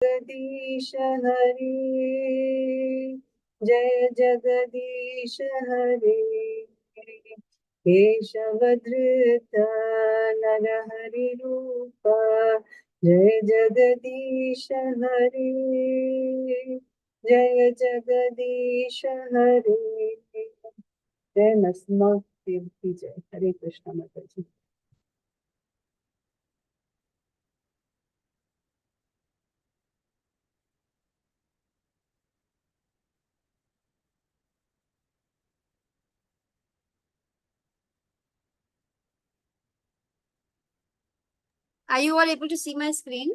जगदीश हरे, जय जगदीश हरे। केशवधृत नरहरि रूप, जय जगदीश हरे, जय जगदीश हरे। जय नरसिम्हा देव की जय। हरे कृष्ण माता जी। Are you all able to see my screen?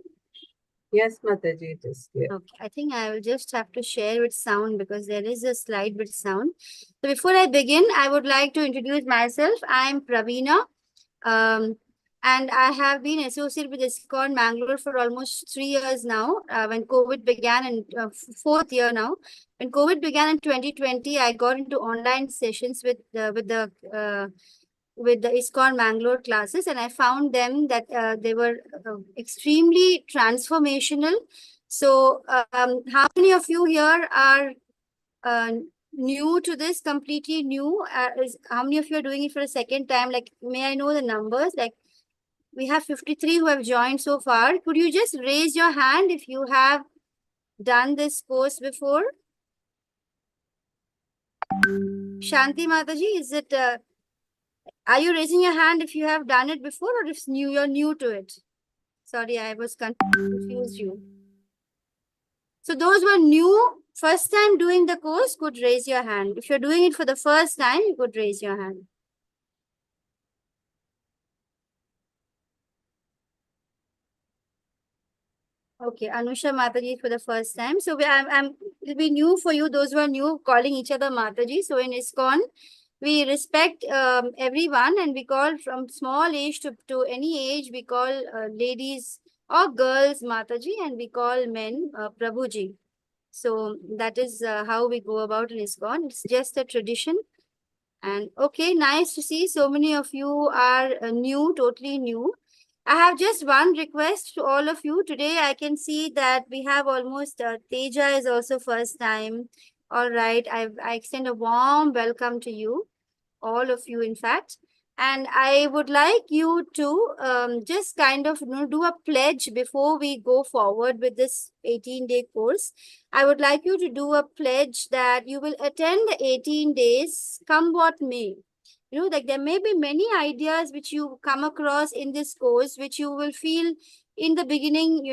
Yes, Mataji, it is clear. Okay, I think I will just have to share with sound because there is a slide with sound. So before I begin, I would like to introduce myself. I am Praveena, and I have been associated with ISKCON Mangalore for almost 3 years now. When COVID began in fourth year now, when COVID began in 2020, I got into online sessions with the ISKCON Mangalore classes, and I found them that they were extremely transformational. So, how many of you here are uh, new to this, completely new? How many of you are doing it for a second time? Like, may I know the numbers? Like, we have 53 who have joined so far. Could you just raise your hand if you have done this course before? Shanti Mataji, is it? Are you raising your hand if you have done it before, or if you're new to it? Sorry, I was confused you. So those who are new, first time doing the course, could raise your hand. If you're doing it for the first time, you could raise your hand. Okay, Anusha Mataji for the first time. So it'll be new for you, those who are new, calling each other Mataji. So in ISKCON, we respect everyone, and we call from small age to any age, we call ladies or girls Mataji, and we call men Prabhuji. So that is how we go about in ISKCON. It's just a tradition. And okay, nice to see so many of you are new, totally new. I have just one request to all of you. Today, I can see that we have almost Teja is also first time. All right, I extend a warm welcome to you, all of you, in fact. And I would like you to just kind of do a pledge before we go forward with this 18-day course. I would like you to do a pledge that you will attend the 18 days, come what may. Like there may be many ideas which you come across in this course, which you will feel in the beginning,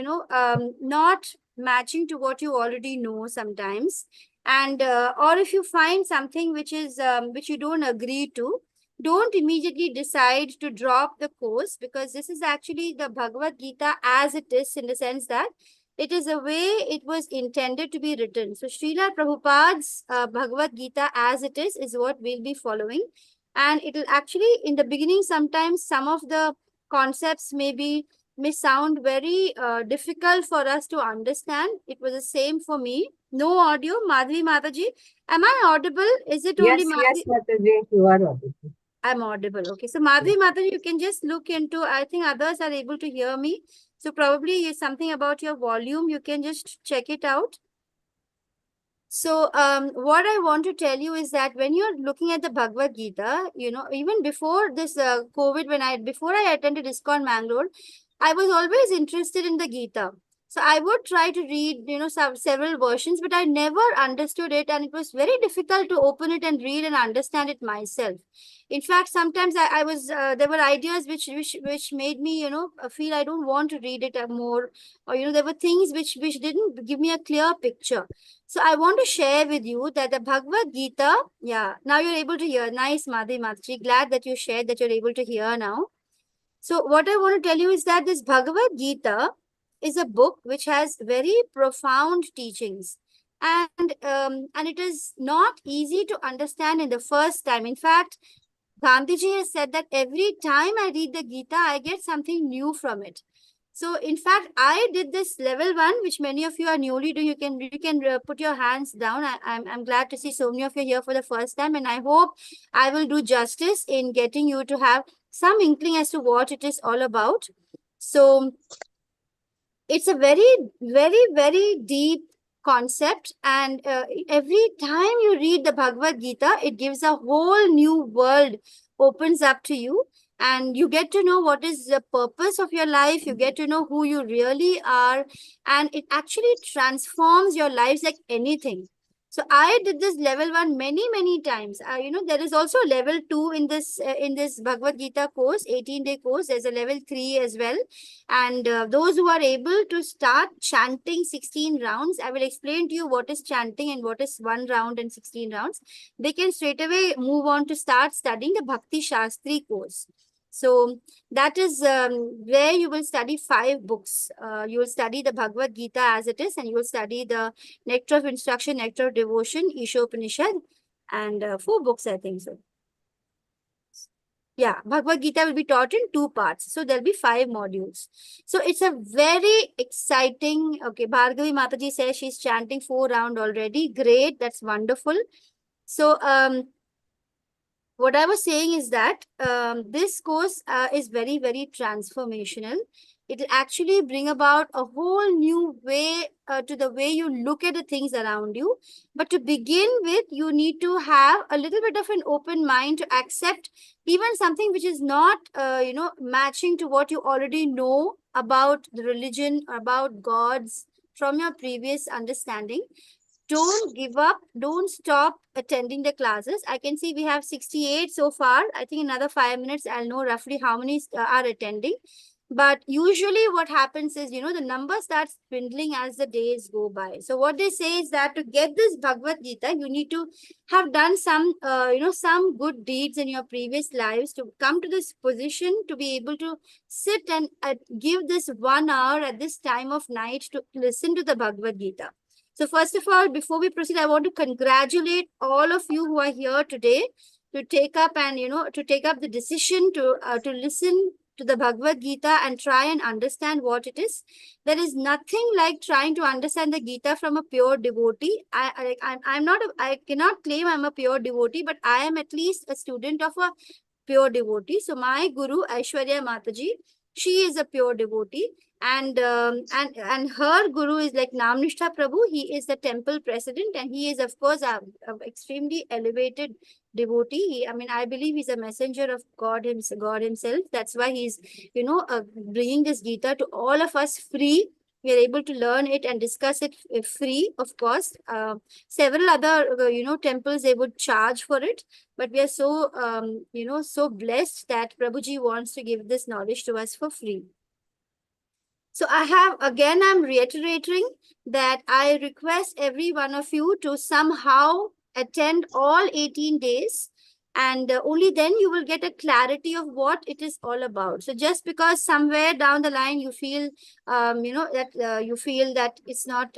not matching to what you already know sometimes. And or if you find something which is which you don't agree to, don't immediately decide to drop the course, because this is actually the Bhagavad Gita as it is, in the sense that it is a way it was intended to be written. So Srila Prabhupada's Bhagavad Gita as it is what we'll be following. And it will actually, in the beginning, sometimes some of the concepts may sound very difficult for us to understand. It was the same for me. No audio, Madhvi Mataji. Am I audible? Is it only Yes, Madhvi? Mataji, you are audible. I'm audible. Okay. So Madhvi Mataji, you can just look into, I think others are able to hear me. So probably something about your volume. You can just check it out. So what I want to tell you is that when you're looking at the Bhagavad Gita, even before this COVID, before I attended ISKCON Mangalore, I was always interested in the Gita. So I would try to read, several versions, but I never understood it, and it was very difficult to open it and read and understand it myself. In fact, sometimes I was there were ideas which made me, feel I don't want to read it more, or there were things which didn't give me a clear picture. So I want to share with you that the Bhagavad Gita, yeah, now you're able to hear. Nice, Madhi Mataji. Glad that you shared that you're able to hear now. So what I want to tell you is that this Bhagavad Gita is a book which has very profound teachings. And it is not easy to understand in the first time. In fact, Gandhiji has said that every time I read the Gita, I get something new from it. So, in fact, I did this level 1, which many of you are newly doing. You can put your hands down. I'm glad to see so many of you here for the first time, and I hope I will do justice in getting you to have some inkling as to what it is all about. So, it's a very deep concept, and every time you read the Bhagavad Gita, it gives a whole new world opens up to you, and you get to know what is the purpose of your life. You get to know who you really are, and it actually transforms your lives like anything. So I did this level 1 many times. There is also level 2 in this Bhagavad Gita course, 18-day course. There's a level 3 as well. And those who are able to start chanting 16 rounds, I will explain to you what is chanting and what is 1 round and 16 rounds. They can straight away move on to start studying the Bhakti Shastri course. So that is where you will study 5 books. You will study the Bhagavad Gita as it is, and you will study the Nectar of Instruction, Nectar of Devotion, Ishopanishad, and 4 books, I think so. Yeah, Bhagavad Gita will be taught in 2 parts. So there'll be 5 modules. So it's a very exciting. Okay, Bhargavi Mataji says she's chanting 4 round already. Great, that's wonderful. So what I was saying is that this course is very transformational. It will actually bring about a whole new way to the way you look at the things around you. But to begin with, you need to have a little bit of an open mind to accept even something which is not, matching to what you already know about the religion, about gods from your previous understanding. Don't give up. Don't stop attending the classes. I can see we have 68 so far. I think another 5 minutes, I'll know roughly how many are attending. But usually what happens is, the number starts dwindling as the days go by. So what they say is that to get this Bhagavad Gita, you need to have done some, some good deeds in your previous lives to come to this position to be able to sit and give this 1 hour at this time of night to listen to the Bhagavad Gita. So first of all, before we proceed, I want to congratulate all of you who are here today to take up and, to take up the decision to listen to the Bhagavad Gita and try and understand what it is. There is nothing like trying to understand the Gita from a pure devotee. I cannot claim I'm a pure devotee, but I am at least a student of a pure devotee. So my guru, Aishwarya Mataji, she is a pure devotee. And her guru is like Namnishtha Prabhu. He is the temple president, and he is, of course, a extremely elevated devotee. I believe he's a messenger of God himself. That's why he's, bringing this Gita to all of us free. We are able to learn it and discuss it free, of course. Several other, temples, they would charge for it. But we are so, so blessed that Prabhuji wants to give this knowledge to us for free. So I'm reiterating that I request every one of you to somehow attend all 18 days, and only then you will get a clarity of what it is all about. So just because somewhere down the line you feel, you feel that it's not,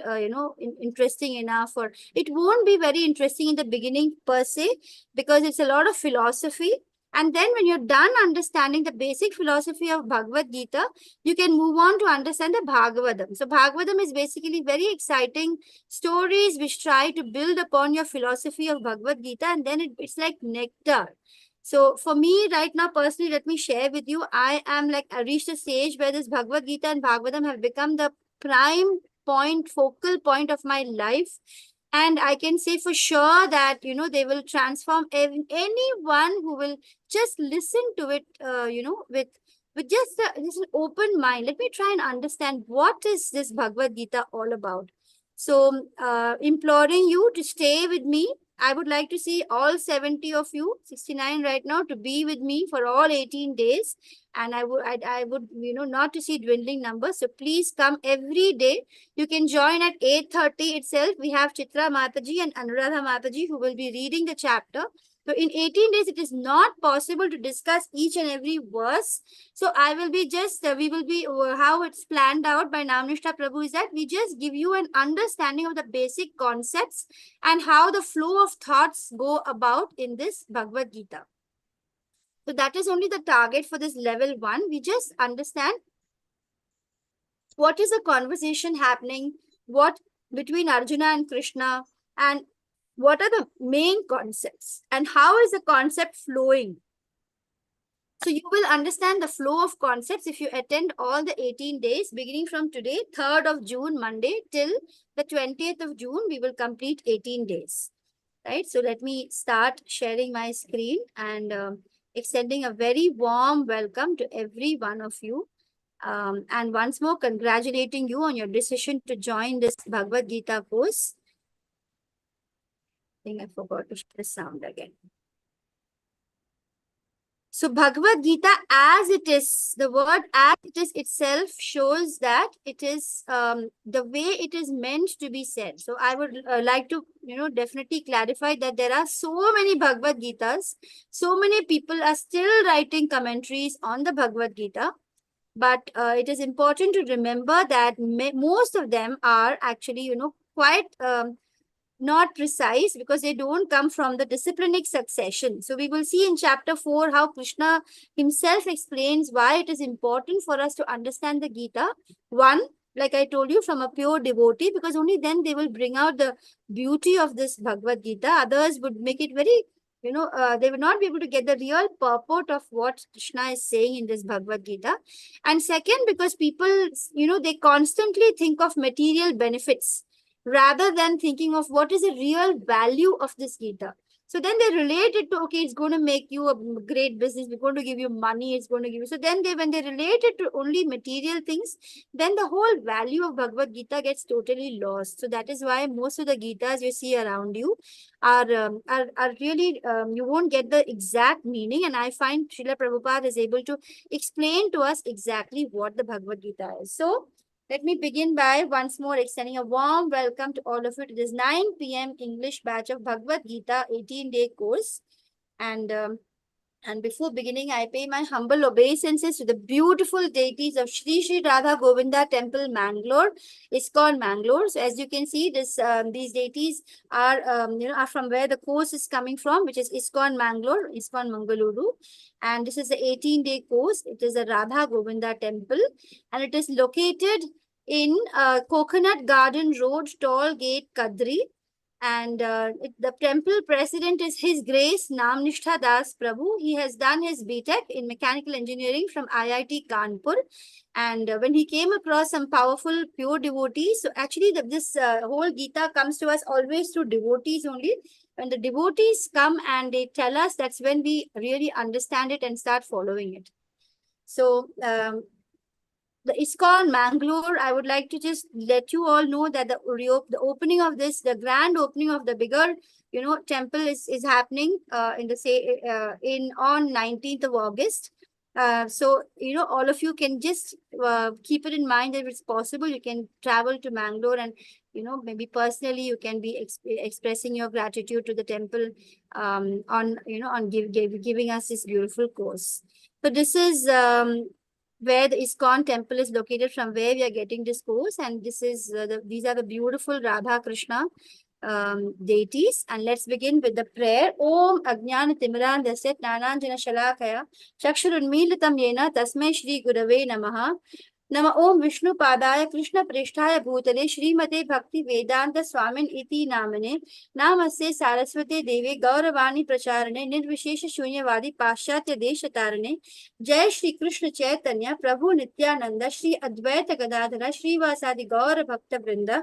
interesting enough, or it won't be very interesting in the beginning per se, because it's a lot of philosophy. And then when you're done understanding the basic philosophy of Bhagavad Gita, you can move on to understand the Bhagavatam. So Bhagavatam is basically very exciting stories which try to build upon your philosophy of Bhagavad Gita, and then it's like nectar. So for me right now, personally, let me share with you, I reached a stage where this Bhagavad Gita and Bhagavatam have become the prime point, focal point of my life. And I can say for sure that, they will transform anyone who will just listen to it, with just an open mind. Let me try and understand what is this Bhagavad Gita all about. So imploring you to stay with me. I would like to see all 70 of you, 69 right now, to be with me for all 18 days. And I would, not to see dwindling numbers. So please come every day. You can join at 8:30 itself. We have Chitra Mataji and Anuradha Mataji who will be reading the chapter. So in 18 days, it is not possible to discuss each and every verse. So I will be we will be, how it's planned out by Namnishtha Prabhu is that we just give you an understanding of the basic concepts and how the flow of thoughts go about in this Bhagavad Gita. So that is only the target for this level 1. We just understand what is the conversation happening, what between Arjuna and Krishna, and what are the main concepts, and how is the concept flowing. So you will understand the flow of concepts if you attend all the 18 days, beginning from today, 3rd of June, Monday, till the 20th of June, we will complete 18 days. Right? So let me start sharing my screen and extending a very warm welcome to every one of you. And once more, congratulating you on your decision to join this Bhagavad Gita course. I think I forgot to share the sound again. So Bhagavad Gita as it is, the word as it is itself shows that it is the way it is meant to be said. So I would like to, definitely clarify that there are so many Bhagavad Gitas. So many people are still writing commentaries on the Bhagavad Gita. But it is important to remember that most of them are actually, quite not precise because they don't come from the disciplinic succession. So we will see in chapter 4 how Krishna himself explains why it is important for us to understand the Gita. One, like I told you, from a pure devotee, because only then they will bring out the beauty of this Bhagavad Gita. Others would make it very, they will not be able to get the real purport of what Krishna is saying in this Bhagavad Gita. And second, because people, they constantly think of material benefits rather than thinking of what is the real value of this Gita. So then they relate it to, okay, it's going to make you a great business, it's going to give you money, it's going to give you. So then when they relate it to only material things, then the whole value of Bhagavad Gita gets totally lost. So that is why most of the Gitas you see around you are really, you won't get the exact meaning. And I find Srila Prabhupada is able to explain to us exactly what the Bhagavad Gita is. So let me begin by once more extending a warm welcome to all of you to this 9 p.m. English batch of Bhagavad Gita 18-day course. And before beginning, I pay my humble obeisances to the beautiful deities of Shri Shri Radha Govinda Temple, Mangalore, ISKCON Mangalore. So as you can see, these deities are, are from where the course is coming from, which is ISKCON Mangalore, ISKCON Mangaluru. And this is the 18-day course. It is a Radha Govinda Temple, and it is located in Coconut Garden Road, Toll Gate, Kadri. And the temple president is His Grace Namnishtha Das Prabhu. He has done his BTech in mechanical engineering from IIT Kanpur. And when he came across some powerful pure devotees, so actually this whole Gita comes to us always through devotees only. When the devotees come and they tell us, that's when we really understand it and start following it. So the ISKCON Mangalore, I would like to just let you all know that the opening of this, the grand opening of the bigger, temple is happening on 19th of August. So, all of you can just keep it in mind that if it's possible, you can travel to Mangalore and, maybe personally you can be expressing your gratitude to the temple on giving us this beautiful course. So this is where the ISKCON temple is located, from where we are getting this course. And this is these are the beautiful Radha Krishna deities. And let's begin with the prayer. Om Ajnana Timiran Dasyat Nananjana Shalakaya Chakshurunmilitam Yena Tasmai Shri Gurave Namaha. Nama Om Vishnu Padaya Krishna Prishtaya Bhutale Srimate Bhakti Vedanta Swamin Iti Namane Namaste Saraswate Deve Gauravani Pracharane Nirvishesha Shunyavadi Paschatya Deshatarane Jai Shri Krishna Chaitanya Prabhu Nityananda Shri Advaita Gadadhara Shri Vasadi Gaura Bhakta Vrinda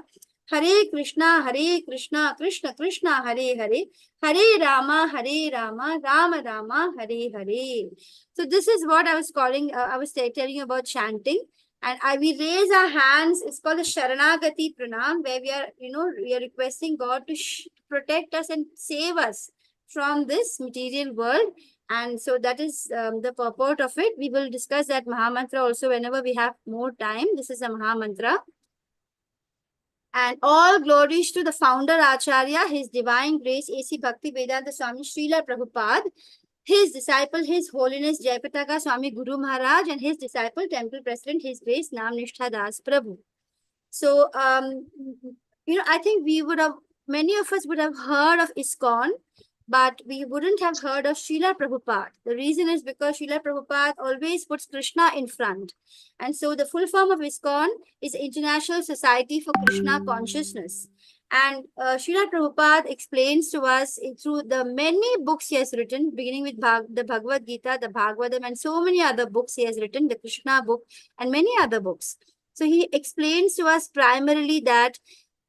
Hare Krishna Krishna Krishna Hare Hare Hare Rama Rama Rama Hare Hare. So this is what I was calling, I was telling you about chanting. And we raise our hands. It's called the Sharanagati Pranam, where we are requesting God to protect us and save us from this material world. And so that is the purport of it. We will discuss that Mahamantra also whenever we have more time. This is a Mahamantra. And all glories to the founder Acharya, His Divine Grace, A.C. Bhakti Vedanta Swami Srila Prabhupada, his disciple, His Holiness Jayapataka Swami Guru Maharaj, and his disciple, Temple President, His Grace Namnishtha Das Prabhu. So, I think many of us would have heard of ISKCON, but we wouldn't have heard of Srila Prabhupada. The reason is because Srila Prabhupada always puts Krishna in front. And so the full form of ISKCON is International Society for Krishna Consciousness. And Srila Prabhupada explains to us through the many books he has written, beginning with the Bhagavad Gita, the Bhagavatam, and so many other books he has written, the Krishna book, and many other books. So he explains to us primarily that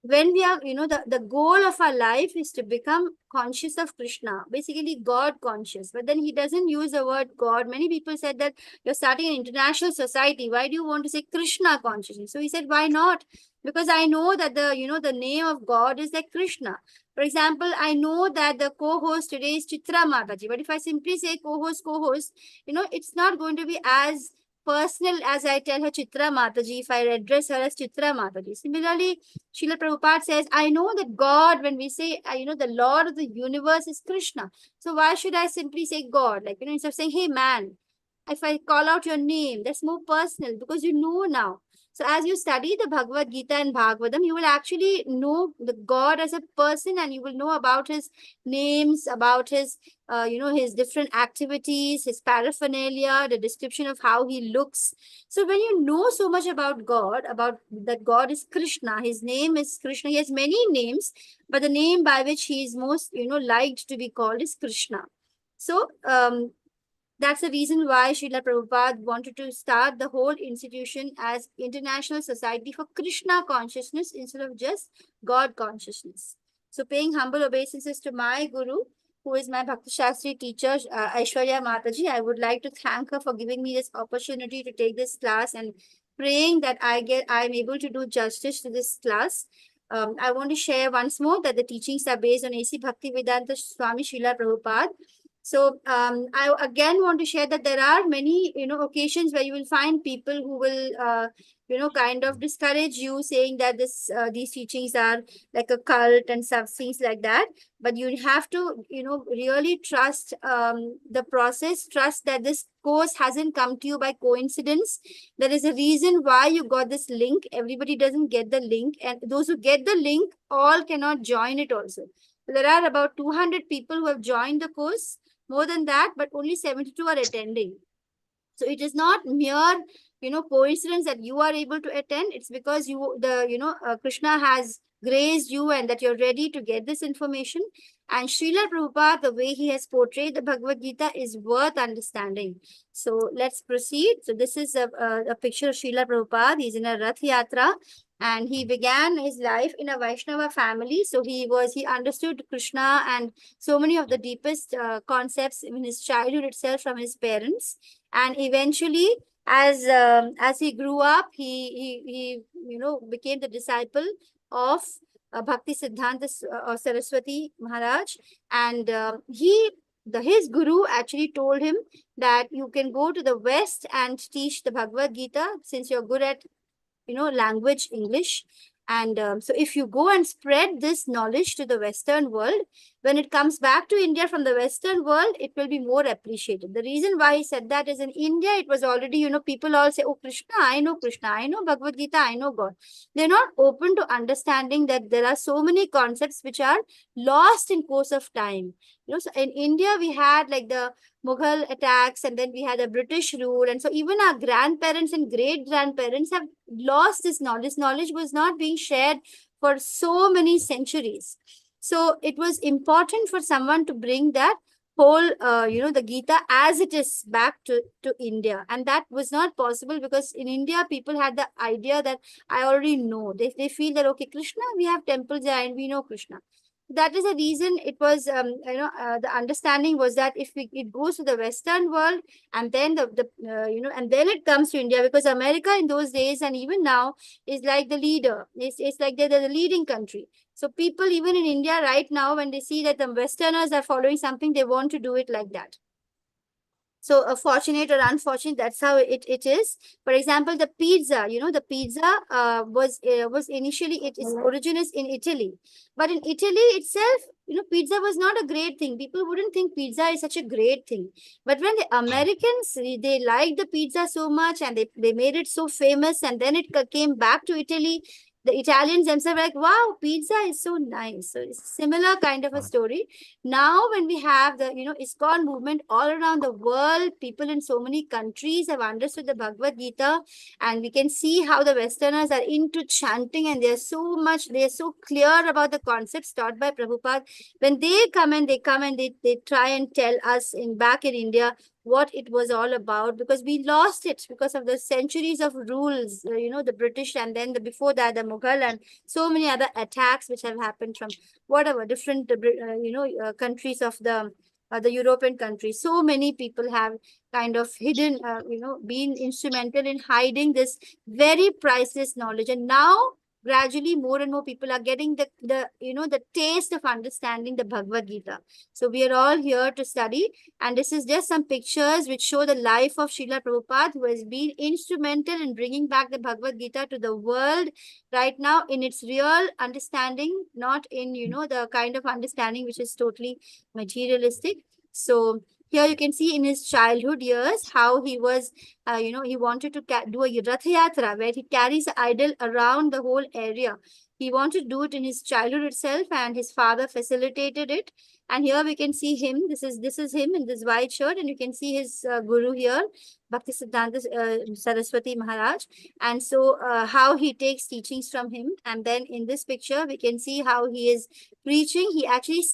when we are, the goal of our life is to become conscious of Krishna, basically God conscious. But then he doesn't use the word God. Many people said that you're starting an international society. Why do you want to say Krishna consciousness? So he said, why not? Because I know that the name of God is like Krishna. For example, I know that the co-host today is Chitra Mataji. But if I simply say co-host, it's not going to be as personal as I tell her Chitra Mataji if I address her as Chitra Mataji. Similarly, Srila Prabhupada says, I know that God, when we say, the Lord of the universe is Krishna. So why should I simply say God? Like, instead of saying, hey man, if I call out your name, that's more personal because you know now. So as you study the Bhagavad Gita and Bhagavatam, you will actually know the God as a person, and you will know about his names, about his, his different activities, his paraphernalia, the description of how he looks. So when you know so much about God, about that God is Krishna, his name is Krishna. He has many names, but the name by which he is most, liked to be called is Krishna. So, that's the reason why Srila Prabhupada wanted to start the whole institution as International Society for Krishna Consciousness instead of just God Consciousness. So paying humble obeisances to my Guru, who is my Bhakti Shastri teacher, Aishwarya Mataji, I would like to thank her for giving me this opportunity to take this class and praying that I'm able to do justice to this class. I want to share once more that the teachings are based on A.C. Bhaktivedanta Swami Srila Prabhupada. So I again want to share that there are many, occasions where you will find people who will, kind of discourage you, saying that these teachings are like a cult and stuff, things like that. But you have to, really trust the process, trust that this course hasn't come to you by coincidence. There is a reason why you got this link. Everybody doesn't get the link, and those who get the link all cannot join it also. There are about 200 people who have joined the course, more than that, but only 72 are attending. So it is not mere, coincidence that you are able to attend. It's because Krishna has graced you and that you're ready to get this information. And Srila Prabhupada, the way he has portrayed the Bhagavad Gita is worth understanding. So let's proceed. So this is a picture of Srila Prabhupada. He's in a Rath Yatra, and he began his life in a Vaishnava family. So he understood Krishna and so many of the deepest concepts in his childhood itself from his parents. And eventually, as he grew up, he became the disciple of Bhakti Siddhanta Saraswati Maharaj, and his guru actually told him that you can go to the West and teach the Bhagavad Gita since you're good at language English. And so if you go and spread this knowledge to the Western world, when it comes back to India from the Western world, it will be more appreciated. The reason why he said that is in India, it was already, people all say, oh, Krishna, I know Bhagavad Gita, I know God. They're not open to understanding that there are so many concepts which are lost in course of time. So in India, we had like the Mughal attacks, and then we had a British rule. And so even our grandparents and great grandparents have lost this knowledge. This knowledge was not being shared for so many centuries. So it was important for someone to bring that whole, the Gita as it is back to India. And that was not possible because in India, people had the idea that I already know. They feel that, okay, Krishna, we have temples there and we know Krishna. That is the reason it was, the understanding was that if it goes to the Western world and then and then it comes to India, because America in those days and even now is like the leader. It's like they're the leading country. So people even in India right now, when they see that the Westerners are following something, they want to do it like that. So fortunate or unfortunate, that's how it is. For example, the pizza, the pizza was initially, its origin is in Italy. But in Italy itself, pizza was not a great thing. People wouldn't think pizza is such a great thing. But when the Americans, they liked the pizza so much and they made it so famous, and then it came back to Italy, the Italians themselves were like, wow, pizza is so nice. So it's similar kind of a story. Now, when we have the, ISKCON movement all around the world, people in so many countries have understood the Bhagavad Gita, and we can see how the Westerners are into chanting, and they're so clear about the concepts taught by Prabhupada. When they come and they try and tell us back in India what it was all about, because we lost it because of the centuries of rules, the British, and then before that the Mughal, and so many other attacks which have happened from whatever different countries of the European countries. So many people have kind of hidden, been instrumental in hiding this very priceless knowledge, and now gradually more and more people are getting the taste of understanding the Bhagavad Gita. So we are all here to study, and this is just some pictures which show the life of Srila Prabhupada, who has been instrumental in bringing back the Bhagavad Gita to the world right now in its real understanding, not in, the kind of understanding which is totally materialistic. So here you can see in his childhood years how he was, he wanted to do a Rath Yatra where he carries the idol around the whole area. He wanted to do it in his childhood itself, and his father facilitated it. And here we can see him. This is him in this white shirt, and you can see his guru here, Bhaktisiddhanta Saraswati Maharaj. And so how he takes teachings from him. And then in this picture, we can see how he is preaching. He actually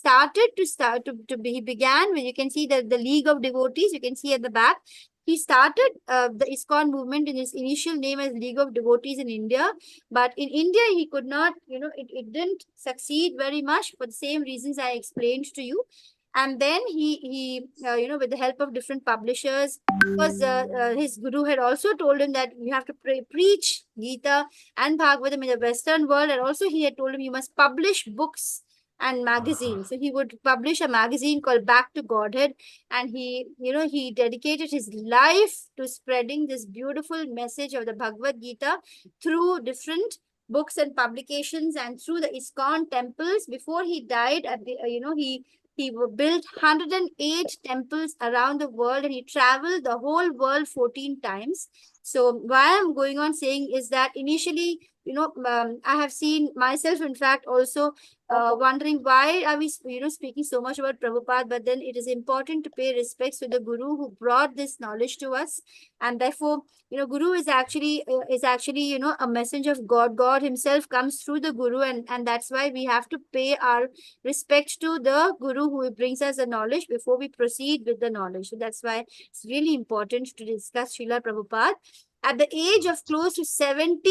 he began when you can see the League of Devotees, you can see at the back. He started the ISKCON movement in his initial name as League of Devotees in India. But in India, he could not, it didn't succeed very much for the same reasons I explained to you. And then he with the help of different publishers, because his guru had also told him that you have to preach Gita and Bhagavatam in the Western world. And also he had told him you must publish books and magazines. So he would publish a magazine called Back to Godhead, and he dedicated his life to spreading this beautiful message of the Bhagavad Gita through different books and publications and through the ISKCON temples. Before he died, he built 108 temples around the world, and he traveled the whole world 14 times. So why I'm going on saying is that initially, I have seen myself, in fact, also wondering why are we, speaking so much about Prabhupada, but then it is important to pay respects to the Guru who brought this knowledge to us. And therefore, Guru is actually, a messenger of God. God himself comes through the Guru, and that's why we have to pay our respect to the Guru who brings us the knowledge before we proceed with the knowledge. So that's why it's really important to discuss Srila Prabhupada. At the age of close to 70,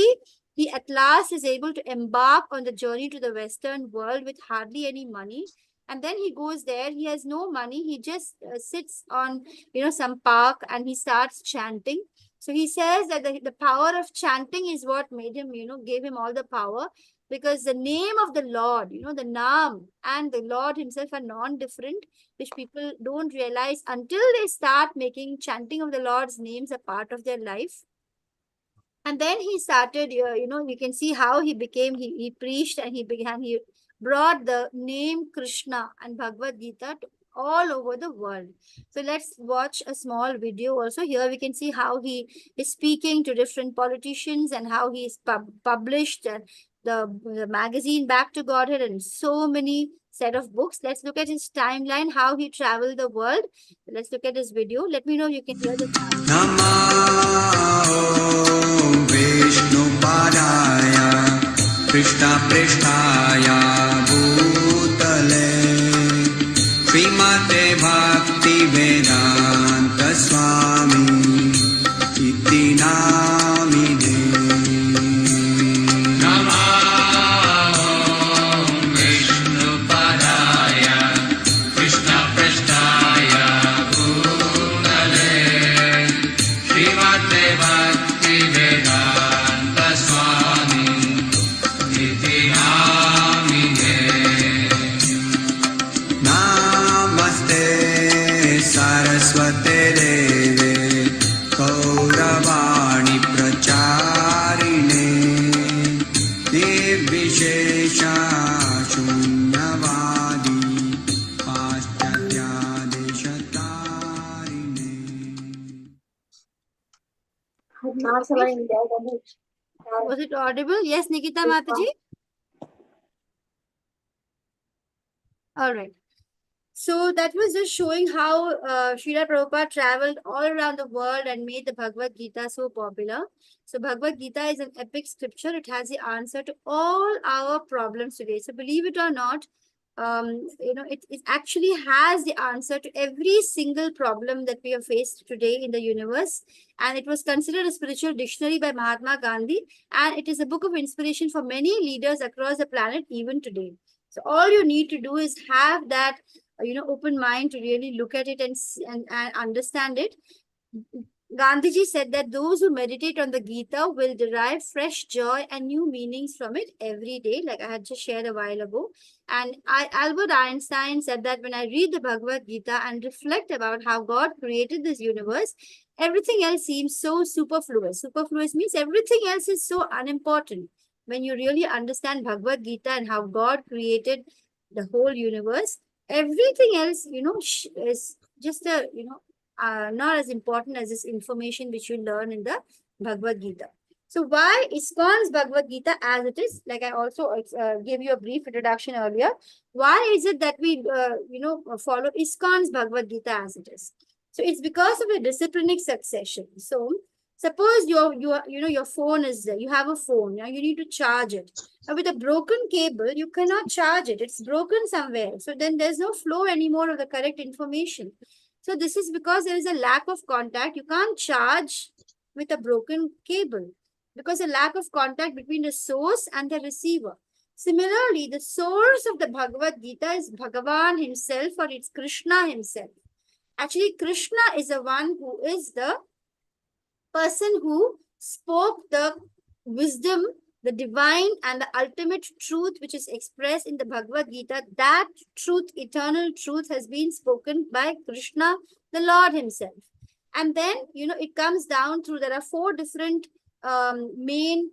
he at last is able to embark on the journey to the Western world with hardly any money. And then he goes there. He has no money. He just sits on, some park, and he starts chanting. So he says that the power of chanting is what made him, gave him all the power, because the name of the Lord, the Naam and the Lord himself are non-different, which people don't realize until they start making chanting of the Lord's names a part of their life. And then he started, you can see how he became, he preached, and he brought the name Krishna and Bhagavad Gita to all over the world. So let's watch a small video also. Here we can see how he is speaking to different politicians, and how he is published the magazine Back to Godhead, and so many set of books. Let's look at his timeline, how he traveled the world. Let's look at his video. Let me know if you can hear the Vishnupadaya Krishna Prishtaya Bhutale Srimate Bhakti Vedanta Swami Iti Namine Was it audible? Yes, Nikita Yes, Mataji? All right. So that was just showing how Srila Prabhupada traveled all around the world and made the Bhagavad Gita so popular. So Bhagavad Gita is an epic scripture. It has the answer to all our problems today. So believe it or not, it actually has the answer to every single problem that we have faced today in the universe. And it was considered a spiritual dictionary by Mahatma Gandhi. And it is a book of inspiration for many leaders across the planet even today. So all you need to do is have that open mind to really look at it and understand it. Gandhiji said that those who meditate on the Gita will derive fresh joy and new meanings from it every day, like I had just shared a while ago. And Albert Einstein said that when I read the Bhagavad Gita and reflect about how God created this universe, everything else seems so superfluous. Superfluous means everything else is so unimportant. When you really understand Bhagavad Gita and how God created the whole universe, everything else, is just not as important as this information which you learn in the Bhagavad Gita. So why ISKCON's Bhagavad Gita as it is? Like I also gave you a brief introduction earlier. Why is it that we, follow ISKCON's Bhagavad Gita as it is? So it's because of a disciplinic succession. So suppose your phone is there. You have a phone. Now you need to charge it. Now with a broken cable, you cannot charge it. It's broken somewhere. So then there's no flow anymore of the correct information. So this is because there is a lack of contact. You can't charge with a broken cable because a lack of contact between the source and the receiver. Similarly, the source of the Bhagavad Gita is Bhagavan himself, or it's Krishna himself. Actually, Krishna is the one who is the person who spoke the wisdom, the divine and the ultimate truth which is expressed in the Bhagavad Gita. That truth, eternal truth, has been spoken by Krishna, the Lord himself. And then, it comes down through, there are 4 different main,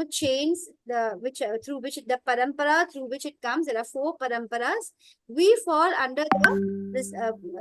chains, through which the parampara, through which it comes. There are 4 paramparas. We fall under the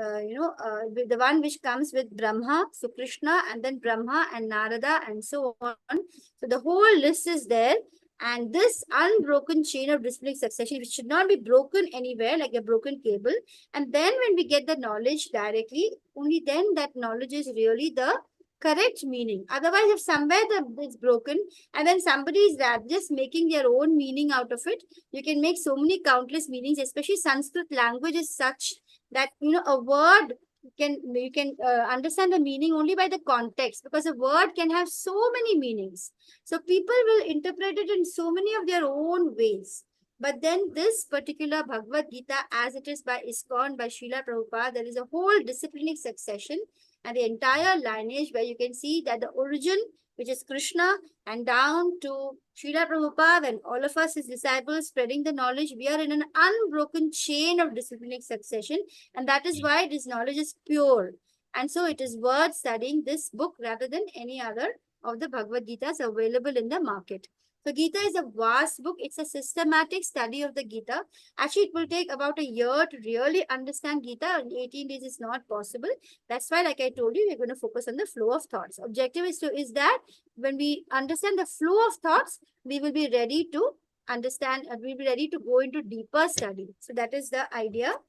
one which comes with Brahma, so Krishna, and then Brahma and Narada, and so on. So the whole list is there. And this unbroken chain of disciplinic succession, which should not be broken anywhere like a broken cable. And then when we get the knowledge directly, only then that knowledge is really the correct meaning. Otherwise, if somewhere it's broken and then somebody is just making their own meaning out of it, you can make so many countless meanings. Especially Sanskrit language is such that a word you can understand the meaning only by the context, because a word can have so many meanings. So people will interpret it in so many of their own ways. But then this particular Bhagavad Gita, as it is by ISKCON, by Srila Prabhupada, there is a whole disciplinic succession and the entire lineage where you can see that the origin, which is Krishna, and down to Srila Prabhupada and all of us, his disciples, spreading the knowledge. We are in an unbroken chain of disciplinic succession, and that is why this knowledge is pure. And so it is worth studying this book rather than any other of the Bhagavad Gitas available in the market. So Gita is a vast book. It's a systematic study of the Gita. Actually, it will take about a year to really understand Gita. In 18 days is not possible. That's why, like I told you, we're going to focus on the flow of thoughts. Objective is that when we understand the flow of thoughts, we will be ready to understand, we'll be ready to go into deeper study. So that is the idea.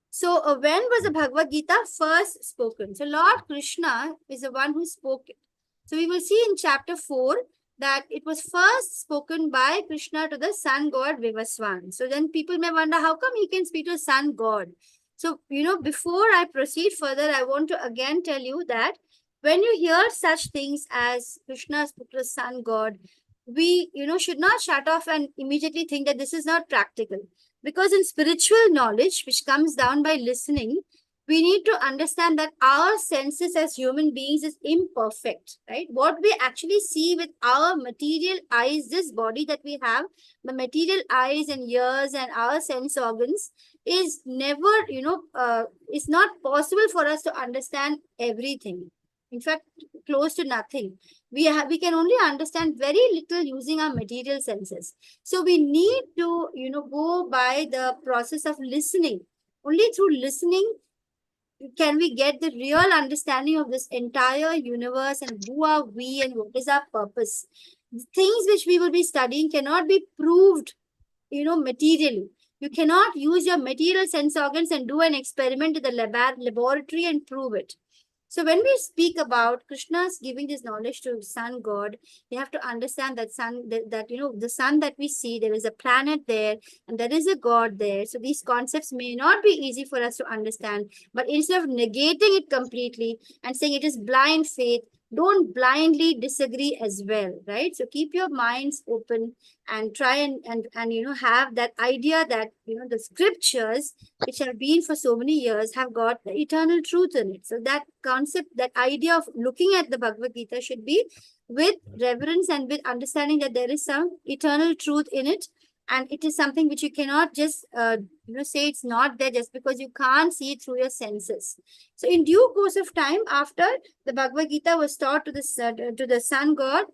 So when was the Bhagavad Gita first spoken? So Lord Krishna is the one who spoke it. So we will see in chapter 4 that it was first spoken by Krishna to the sun god Vivaswan. So then people may wonder, how come he can speak to sun god? So, before I proceed further, I want to again tell you that when you hear such things as Krishna spoke to the sun god, we, should not shut off and immediately think that this is not practical. Because in spiritual knowledge, which comes down by listening, we need to understand that our senses as human beings is imperfect, right? What we actually see with our material eyes, this body that we have, the material eyes and ears and our sense organs, is never, it's not possible for us to understand everything. In fact, close to nothing. We can only understand very little using our material senses. So we need to, go by the process of listening. Only through listening, can we get the real understanding of this entire universe and who are we and what is our purpose. The things which we will be studying cannot be proved, materially. You cannot use your material sense organs and do an experiment in the laboratory and prove it. So when we speak about Krishna's giving this knowledge to sun god, we have to understand that the sun that we see, there is a planet there and there is a god there. So these concepts may not be easy for us to understand, but instead of negating it completely and saying it is blind faith, don't blindly disagree as well, right? So keep your minds open and try and have that idea that the scriptures which have been for so many years have got the eternal truth in it. So that concept, that idea of looking at the Bhagavad Gita should be with reverence and with understanding that there is some eternal truth in it, and it is something which you cannot just say it's not there just because you can't see it through your senses. So in due course of time, after the Bhagavad Gita was taught to the sun god,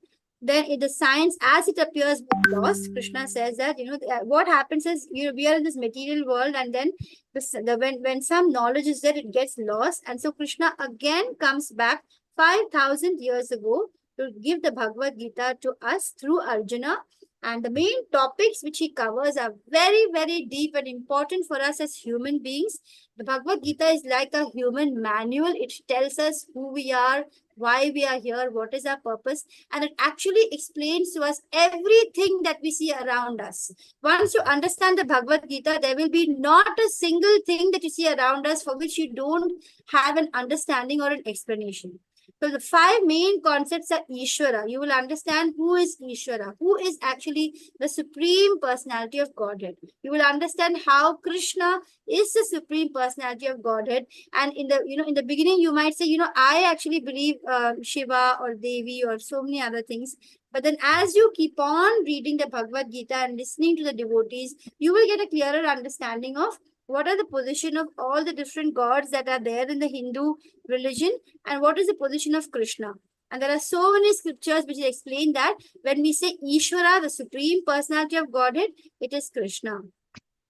then the science as it appears was lost. Krishna says that what happens is we are in this material world, and then when some knowledge is there, it gets lost, and so Krishna again comes back 5,000 years ago to give the Bhagavad Gita to us through Arjuna. And the main topics which he covers are very, very deep and important for us as human beings. The Bhagavad Gita is like a human manual. It tells us who we are, why we are here, what is our purpose, and it actually explains to us everything that we see around us. Once you understand the Bhagavad Gita, there will be not a single thing that you see around us for which you don't have an understanding or an explanation. So the 5 main concepts are Ishvara. You will understand who is Ishvara, who is actually the supreme personality of Godhead. You will understand how Krishna is the supreme personality of Godhead. And in the beginning, you might say, I actually believe Shiva or Devi or so many other things. But then as you keep on reading the Bhagavad Gita and listening to the devotees, you will get a clearer understanding of what are the position of all the different gods that are there in the Hindu religion, and what is the position of Krishna. And there are so many scriptures which explain that when we say Ishvara, the supreme personality of Godhead, it is Krishna.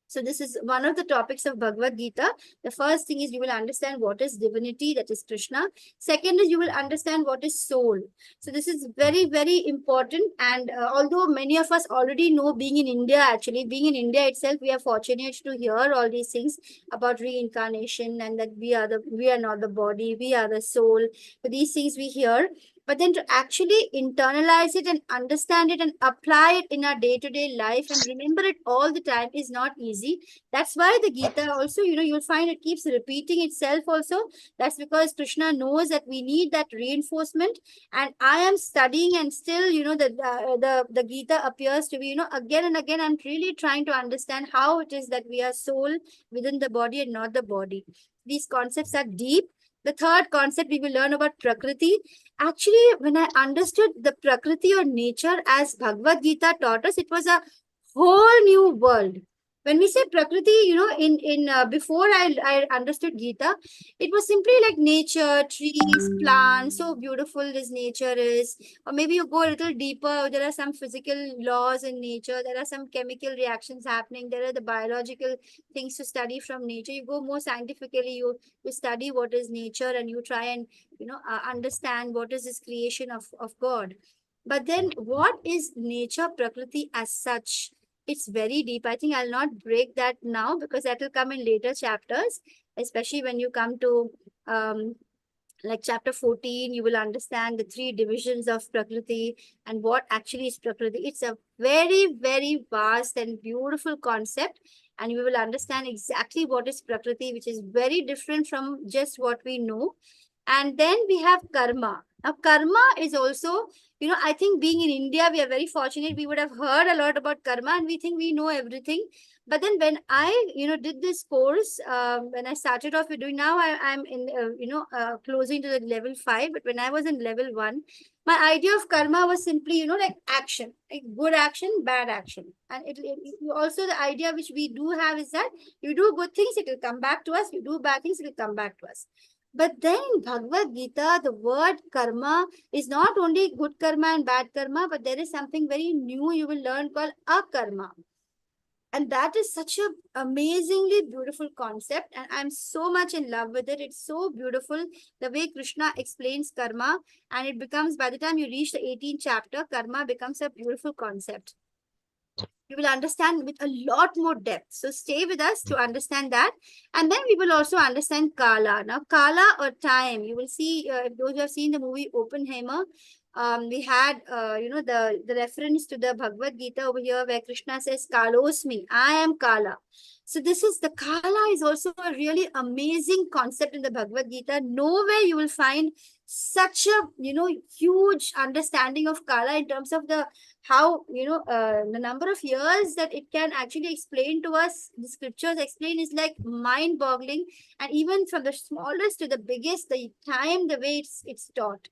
So this is one of the topics of Bhagavad Gita. The first thing is you will understand what is divinity, that is Krishna. Second is you will understand what is soul. So this is very, very important. And although many of us already know, being in India itself, we are fortunate to hear all these things about reincarnation and that we are not the body, we are the soul. So these things we hear. But then to actually internalize it and understand it and apply it in our day-to-day life and remember it all the time is not easy. That's why the Gita also, you'll find it keeps repeating itself also. That's because Krishna knows that we need that reinforcement. And I am studying and still, the Gita appears to be, again and again, I'm really trying to understand how it is that we are soul within the body and not the body. These concepts are deep. The third concept we will learn about Prakriti. Actually, when I understood the Prakriti or nature as Bhagavad Gita taught us, it was a whole new world. When we say Prakriti, before I understood Gita, it was simply like nature, trees, plants, so beautiful this nature is. Or maybe you go a little deeper, there are some physical laws in nature, there are some chemical reactions happening, there are the biological things to study from nature. You go more scientifically, you study what is nature and you try and, understand what is this creation of God. But then what is nature, Prakriti as such? It's very deep. I think I'll not break that now because that will come in later chapters, especially when you come to like chapter 14, you will understand the 3 divisions of Prakriti and what actually is Prakriti. It's a very, very vast and beautiful concept, and we will understand exactly what is Prakriti, which is very different from just what we know. And then we have karma. Now, karma is also, I think being in India, we are very fortunate. We would have heard a lot about karma and we think we know everything. But then when I, did this course, when I started off with doing, now I'm in, closing to the level 5. But when I was in level 1, my idea of karma was simply, like action, like good action, bad action. And it also the idea which we do have is that you do good things, it will come back to us. You do bad things, it will come back to us. But then in Bhagavad Gita, the word karma is not only good karma and bad karma, but there is something very new you will learn called akarma. And that is such a amazingly beautiful concept, and I'm so much in love with it. It's so beautiful the way Krishna explains karma, and it becomes, by the time you reach the 18th chapter, karma becomes a beautiful concept. You will understand with a lot more depth. So stay with us to understand that. And then we will also understand Kala. Now, Kala or time, you will see, those who have seen the movie Oppenheimer, we had, the reference to the Bhagavad Gita over here where Krishna says, Kalosmi, I am Kala. So this is, the Kala is also a really amazing concept in the Bhagavad Gita. Nowhere you will find such a, huge understanding of Kala in terms of the how the number of years that it can actually explain to us, the scriptures explain, is like mind boggling. And even from the smallest to the biggest, the time, the way it's taught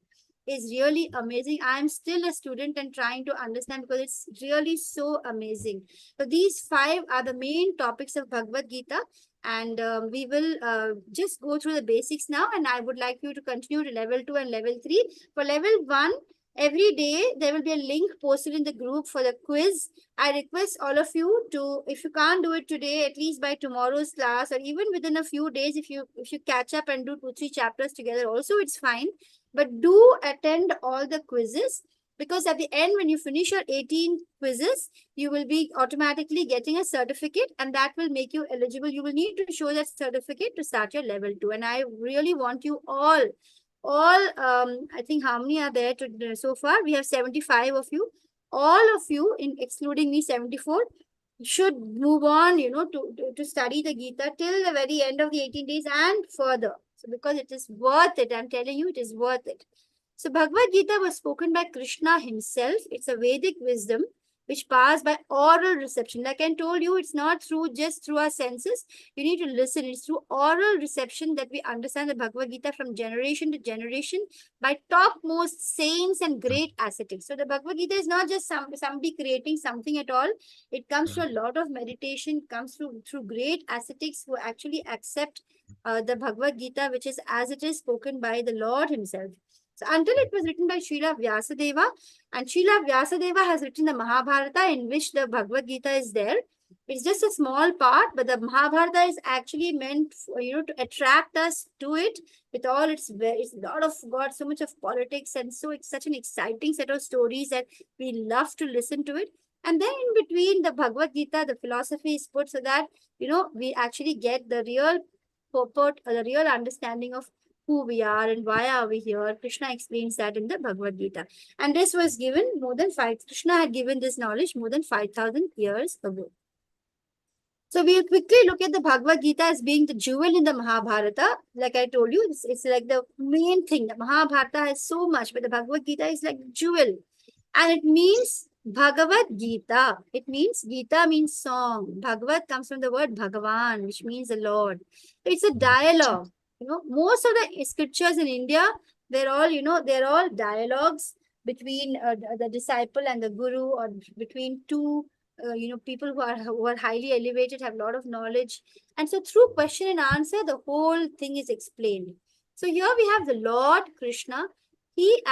is really amazing. I'm still a student and trying to understand because it's really so amazing. So these 5 are the main topics of Bhagavad Gita, and we will just go through the basics now, and I would like you to continue to level 2 and level 3. For level 1, every day there will be a link posted in the group for the quiz. I request all of you to, if you can't do it today, at least by tomorrow's class, or even within a few days, if you catch up and do 2-3 chapters together also, it's fine. But do attend all the quizzes, because at the end, when you finish your 18 quizzes, you will be automatically getting a certificate, and that will make you eligible. You will need to show that certificate to start your level 2. And I really want you all, I think how many are there so far? We have 75 of you. All of you, in excluding me, 74, should move on, to study the Gita till the very end of the 18 days and further. So because it is worth it, I'm telling you, it is worth it. So Bhagavad Gita was spoken by Krishna himself. It's a Vedic wisdom which passed by oral reception. Like I told you, it's not just through our senses. You need to listen. It's through oral reception that we understand the Bhagavad Gita from generation to generation by topmost saints and great ascetics. So the Bhagavad Gita is not just somebody creating something at all. It comes through a lot of meditation, comes through great ascetics who actually accept the Bhagavad Gita, which is as it is spoken by the Lord himself. So until it was written by Srila Vyasadeva, and Srila Vyasadeva has written the Mahabharata, in which the Bhagavad Gita is there. It's just a small part, but the Mahabharata is actually meant for, to attract us to it with all it's a lot of got so much of politics, and so it's such an exciting set of stories that we love to listen to it. And then in between the Bhagavad Gita, the philosophy is put so that we actually get the real purport or the real understanding of who we are and why are we here. Krishna explains that in the Bhagavad Gita. And this was given Krishna had given this knowledge more than 5,000 years ago. So we'll quickly look at the Bhagavad Gita as being the jewel in the Mahabharata. Like I told you, it's like the main thing. The Mahabharata has so much, but the Bhagavad Gita is like jewel. And it means Bhagavad Gita. It means, Gita means song. Bhagavad comes from the word Bhagavan, which means the Lord. It's a dialogue. Most of the scriptures in India, they're all dialogues between the disciple and the guru, or between two, people who are highly elevated, have a lot of knowledge. And so through question and answer, the whole thing is explained. So here we have the Lord Krishna. He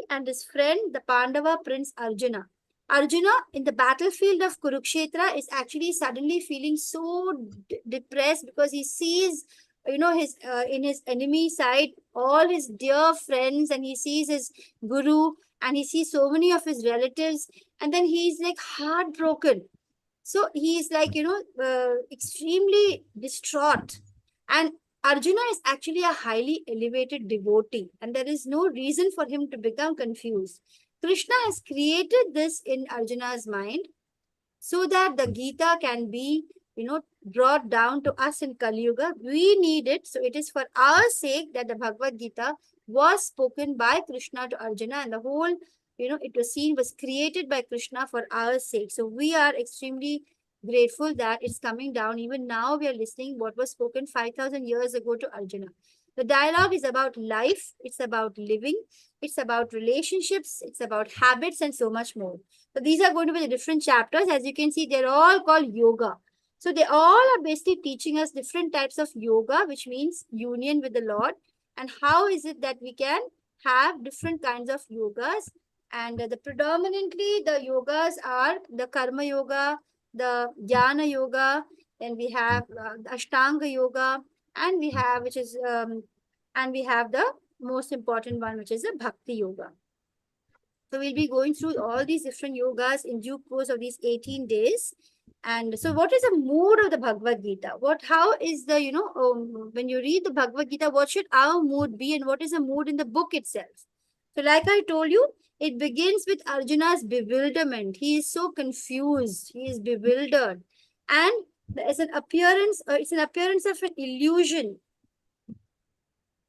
and his friend, the Pandava prince Arjuna. Arjuna, in the battlefield of Kurukshetra, is actually suddenly feeling so depressed because he sees his in his enemy side all his dear friends, and he sees his guru, and he sees so many of his relatives, and then he's like heartbroken. So he's like extremely distraught. And Arjuna is actually a highly elevated devotee, and there is no reason for him to become confused. Krishna has created this in Arjuna's mind so that the Gita can be brought down to us in Kali Yuga. We need it. So it is for our sake that the Bhagavad Gita was spoken by Krishna to Arjuna, and the whole, it was created by Krishna for our sake. So we are extremely grateful that it's coming down. Even now we are listening what was spoken 5,000 years ago to Arjuna. The dialogue is about life. It's about living. It's about relationships. It's about habits and so much more. So these are going to be the different chapters. As you can see, they're all called yoga. So they all are basically teaching us different types of yoga, which means union with the Lord. And how is it that we can have different kinds of yogas? And predominantly the yogas are the karma yoga, the Jnana Yoga, then we have the Ashtanga Yoga, and we have the most important one, which is the Bhakti Yoga. So we'll be going through all these different yogas in due course of these 18 days. And so what is the mood of the Bhagavad Gita? How is the, when you read the Bhagavad Gita, what should our mood be and what is the mood in the book itself? So like I told you, it begins with Arjuna's bewilderment. He is so confused. He is bewildered. And it's an appearance of an illusion.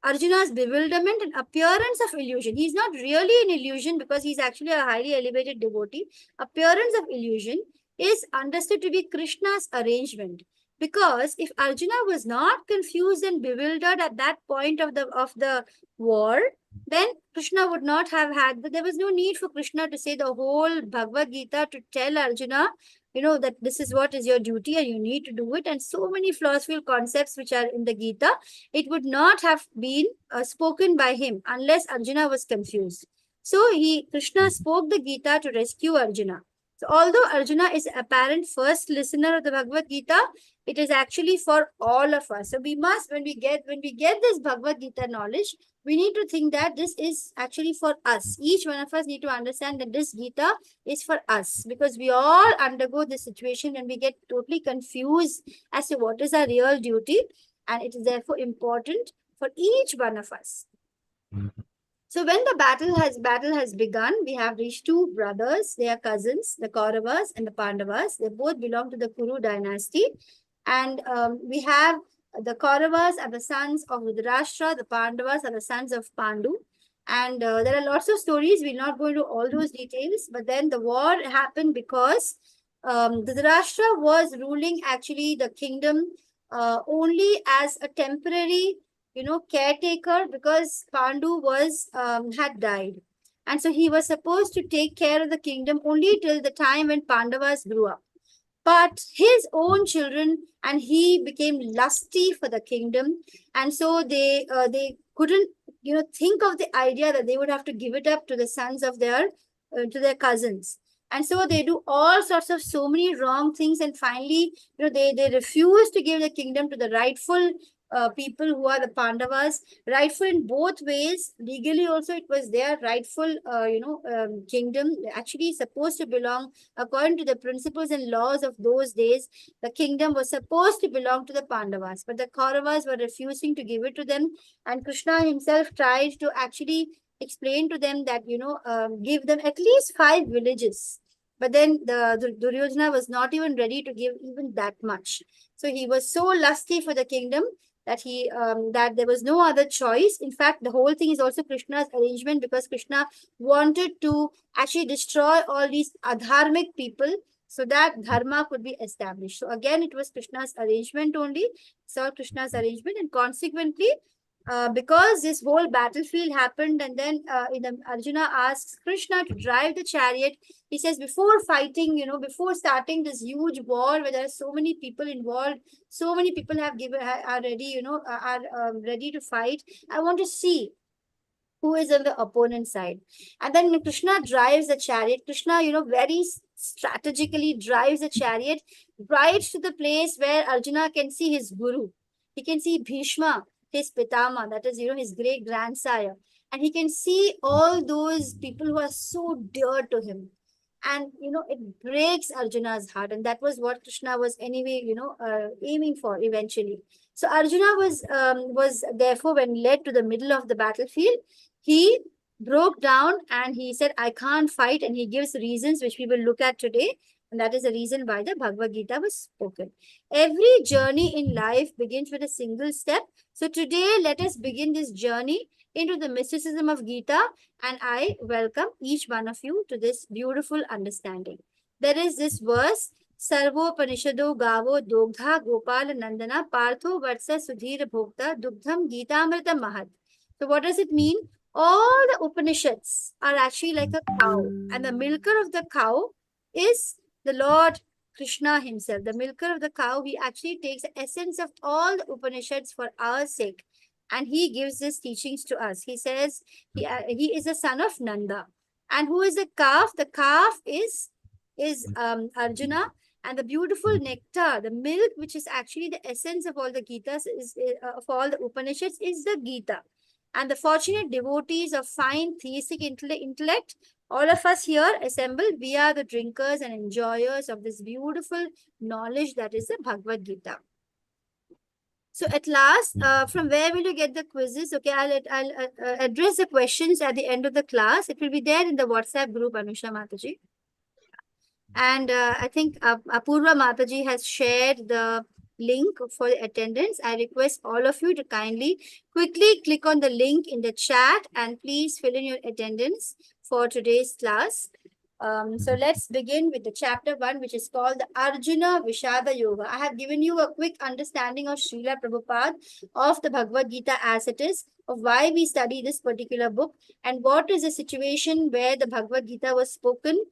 Arjuna's bewilderment and appearance of illusion. He's not really an illusion because he's actually a highly elevated devotee. Appearance of illusion is understood to be Krishna's arrangement. Because if Arjuna was not confused and bewildered at that point of the war, then Krishna would not have there was no need for Krishna to say the whole Bhagavad Gita to tell Arjuna, that this is what is your duty and you need to do it. And so many philosophical concepts which are in the Gita, it would not have been spoken by him unless Arjuna was confused. So Krishna spoke the Gita to rescue Arjuna. So although Arjuna is apparent first listener of the Bhagavad Gita, it is actually for all of us. So we must, when we get this Bhagavad Gita knowledge, we need to think that this is actually for us. Each one of us need to understand that this Gita is for us, because we all undergo this situation when we get totally confused as to what is our real duty, and it is therefore important for each one of us. So when the battle has begun, we have these two brothers. They are cousins, the Kauravas and the Pandavas. They both belong to the Kuru dynasty. And we have the Kauravas are the sons of Dhritarashtra, the Pandavas are the sons of Pandu. And there are lots of stories. We'll not go into all those details. But then the war happened because Dhritarashtra was ruling actually the kingdom only as a temporary caretaker, because Pandu had died. And so he was supposed to take care of the kingdom only till the time when Pandavas grew up. But his own children and he became lusty for the kingdom. And so they couldn't, think of the idea that they would have to give it up to the sons of their cousins. And so they do all sorts of so many wrong things. And finally, they refuse to give the kingdom to the rightful people who are the Pandavas, rightful in both ways. Legally also it was their rightful, kingdom. Actually supposed to belong, according to the principles and laws of those days, the kingdom was supposed to belong to the Pandavas. But the Kauravas were refusing to give it to them. And Krishna himself tried to actually explain to them that, give them at least 5 villages. But then the Duryodhana was not even ready to give even that much. So he was so lusty for the kingdom that that there was no other choice. In fact, the whole thing is also Krishna's arrangement, because Krishna wanted to actually destroy all these adharmic people so that dharma could be established. So again, it was Krishna's arrangement only. So Krishna's arrangement, and consequently, because this whole battlefield happened, and then Arjuna asks Krishna to drive the chariot. He says, before fighting, before starting this huge war where there are so many people involved, so many people are ready, are ready to fight, I want to see who is on the opponent side. And then Krishna drives the chariot. Krishna, very strategically drives the chariot right to the place where Arjuna can see his guru. He can see Bhishma, his Pitama, that is, his great grandsire. And he can see all those people who are so dear to him. And, it breaks Arjuna's heart. And that was what Krishna was anyway, aiming for eventually. So Arjuna was therefore, when led to the middle of the battlefield, he broke down and he said, I can't fight. And he gives reasons which we will look at today. And that is the reason why the Bhagavad Gita was spoken. Every journey in life begins with a single step. So today, let us begin this journey into the mysticism of Gita. And I welcome each one of you to this beautiful understanding. There is this verse, Sarvo Panishado Gavo Dogdha Gopala Nandana Partho Vatsa Sudhira Bhokta Dugdham Gitamrita Mahat. So what does it mean? All the Upanishads are actually like a cow. And the milker of the cow is the Lord Krishna himself. The milker of the cow, he actually takes the essence of all the Upanishads for our sake. And he gives his teachings to us. He says he is the son of Nanda. And who is the calf? The calf is Arjuna. And the beautiful nectar, the milk, which is actually the essence of all the Gitas, of all the Upanishads, is the Gita. And the fortunate devotees of fine theistic intellect, all of us here assembled, we are the drinkers and enjoyers of this beautiful knowledge that is the Bhagavad Gita. So at last, from where will you get the quizzes? Okay, I'll address the questions at the end of the class. It will be there in the WhatsApp group, Anusha Mataji. And I think Apurva Mataji has shared the link for the attendance. I request all of you to kindly quickly click on the link in the chat and please fill in your attendance for today's class. So let's begin with the chapter 1, which is called the Arjuna Vishada Yoga. I have given you a quick understanding of Srila Prabhupada, of the Bhagavad Gita as it is, of why we study this particular book, and what is the situation where the Bhagavad Gita was spoken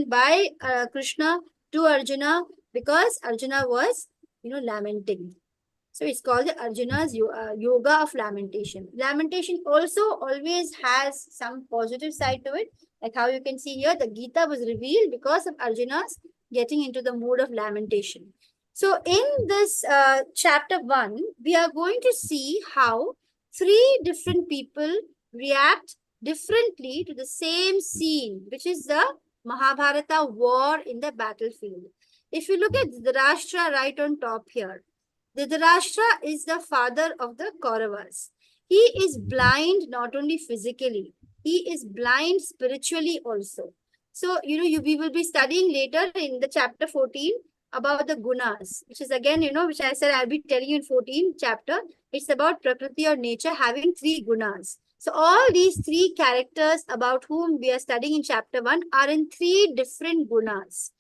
by Krishna to Arjuna, because Arjuna was, lamenting. So it's called the Arjuna's yoga of lamentation. Lamentation also always has some positive side to it. Like how you can see here, the Gita was revealed because of Arjuna's getting into the mood of lamentation. So in this chapter 1, we are going to see how 3 different people react differently to the same scene, which is the Mahabharata war in the battlefield. If you look at Dhritarashtra right on top here, Dhritarashtra is the father of the Kauravas. He is blind not only physically, he is blind spiritually also. So, we will be studying later in the chapter 14 about the gunas, which is again, which I said I'll be telling you in 14 chapter. It's about Prakriti or nature having 3 gunas. So all these 3 characters about whom we are studying in chapter 1 are in 3 different gunas.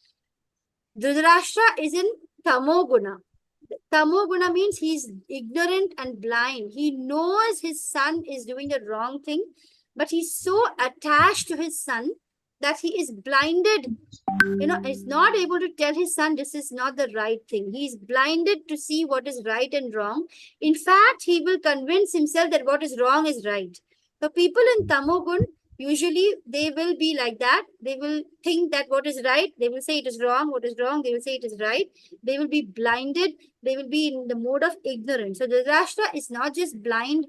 Dhritarashtra is in Tamo Guna. Tamo Guna means he's ignorant and blind. He knows his son is doing the wrong thing, but he's so attached to his son that he is blinded. Is not able to tell his son this is not the right thing. He is blinded to see what is right and wrong. In fact, he will convince himself that what is wrong is right. So people in Tamogun, usually they will be like that. They will think that what is right, they will say it is wrong. What is wrong, they will say it is right. They will be blinded. They will be in the mode of ignorance. So Dhritarashtra is not just blind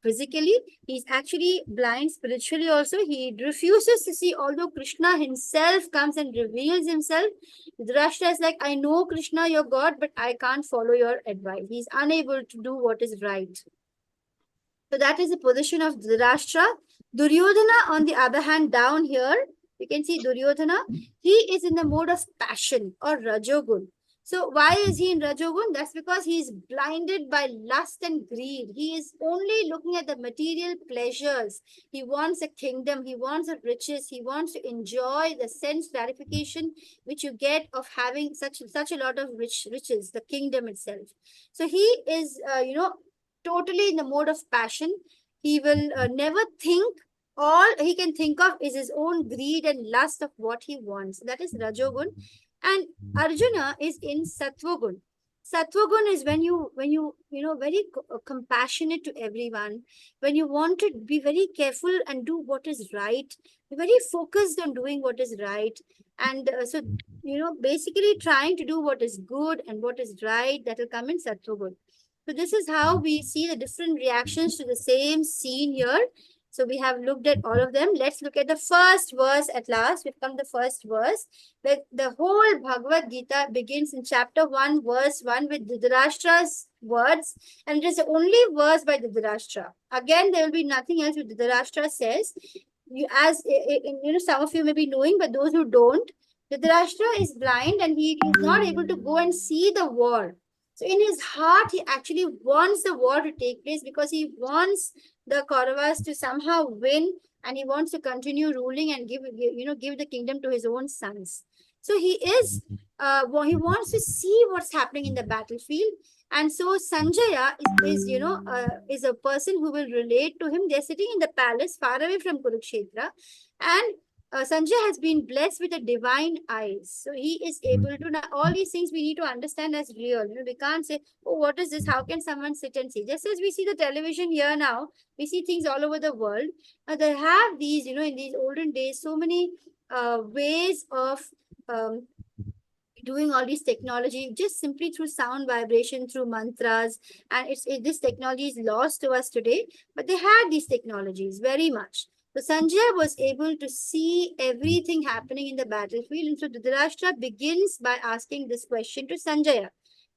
physically, he's actually blind spiritually also. He refuses to see, although Krishna himself comes and reveals himself. Dhritarashtra is like, I know Krishna, your God, but I can't follow your advice. He's unable to do what is right. So that is the position of Dhritarashtra. Duryodhana, on the other hand, down here, you can see Duryodhana. He is in the mode of passion or Rajogun. So why is he in Rajogun? That's because he is blinded by lust and greed. He is only looking at the material pleasures. He wants a kingdom. He wants the riches. He wants to enjoy the sense gratification which you get of having such a lot of riches, the kingdom itself. So he is, totally in the mode of passion. He will never think. All he can think of is his own greed and lust of what he wants. That is Rajogun. And Arjuna is in Sattvagun. Sattvagun is when you very compassionate to everyone, when you want to be very careful and do what is right, very focused on doing what is right. And so, basically trying to do what is good and what is right, that will come in Sattvagun. So this is how we see the different reactions to the same scene here. So we have looked at all of them. Let's look at the first verse at last. We've come to the first verse. The whole Bhagavad Gita begins in chapter 1, verse 1 with Dhritarashtra's words. And it is the only verse by Dhritarashtra. Again, there will be nothing else which Dhritarashtra says. Some of you may be knowing, but those who don't, Dhritarashtra is blind and he is not able to go and see the war. So in his heart, he actually wants the war to take place because he wants the Kauravas to somehow win, and he wants to continue ruling and give the kingdom to his own sons. So he is, he wants to see what's happening in the battlefield. And so Sanjaya is a person who will relate to him. They're sitting in the palace far away from Kurukshetra, and Sanjay has been blessed with a divine eyes. So he is able to, now all these things we need to understand as real. We can't say, oh, what is this? How can someone sit and see? Just as we see the television here now, we see things all over the world. They have these, in these olden days, so many ways of, doing all these technology just simply through sound vibration, through mantras, and this technology is lost to us today, but they had these technologies very much. So Sanjaya was able to see everything happening in the battlefield, and so Dhritarashtra begins by asking this question to Sanjaya.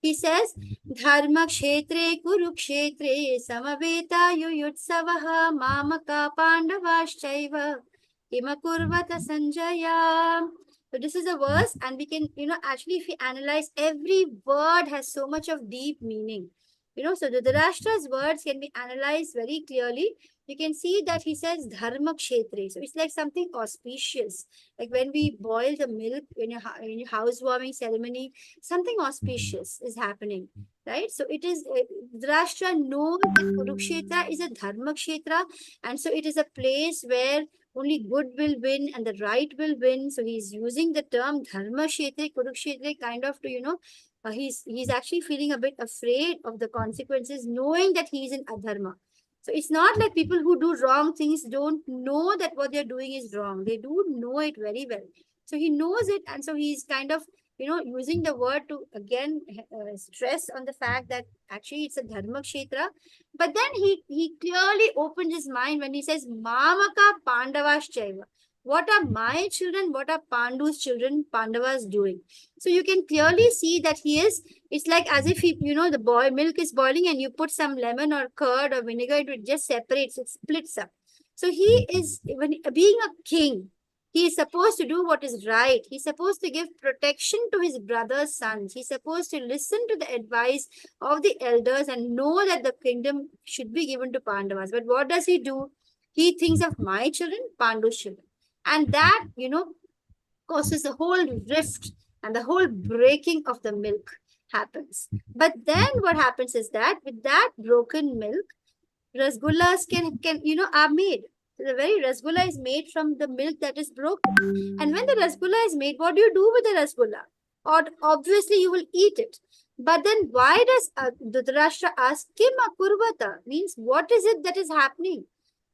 He says, Dharma kshetre kurukshetre samaveta yuyutsavaha mamaka pandavaschaiva kimakurvata Sanjaya. So this is a verse, and we can, actually, if we analyze, every word has so much of deep meaning. So the Dhritarashtra's words can be analyzed very clearly. You can see that he says dharma kshetre. So it's like something auspicious. Like when we boil the milk in a housewarming ceremony, something auspicious is happening, right? So it is, Dhritarashtra knows that Kurukshetra is a dharma kshetra, and so it is a place where only good will win and the right will win. So he's using the term dharma kshetre, kurukshetre, kind of to, he's actually feeling a bit afraid of the consequences, knowing that he's in adharma. So it's not like people who do wrong things don't know that what they're doing is wrong. They do know it very well. So he knows it, and so he's kind of, using the word to again stress on the fact that actually it's a dharma kshetra. But then he clearly opens his mind when he says, Mamaka Pandavaschaiva. What are my children? What are Pandu's children, Pandavas, doing? So you can clearly see that it's like as if the milk is boiling and you put some lemon or curd or vinegar, it just separates, it splits up. So he is, when being a king, he is supposed to do what is right. He's supposed to give protection to his brother's sons. He's supposed to listen to the advice of the elders and know that the kingdom should be given to Pandavas. But what does he do? He thinks of my children, Pandu's children. And that, causes a whole rift and the whole breaking of the milk happens. But then what happens is that with that broken milk, rasgullas are made. The very rasgulla is made from the milk that is broken. And when the rasgulla is made, what do you do with the rasgulla? Or obviously you will eat it. But then why does Dhritarashtra ask, Kim akurvata? Means what is it that is happening?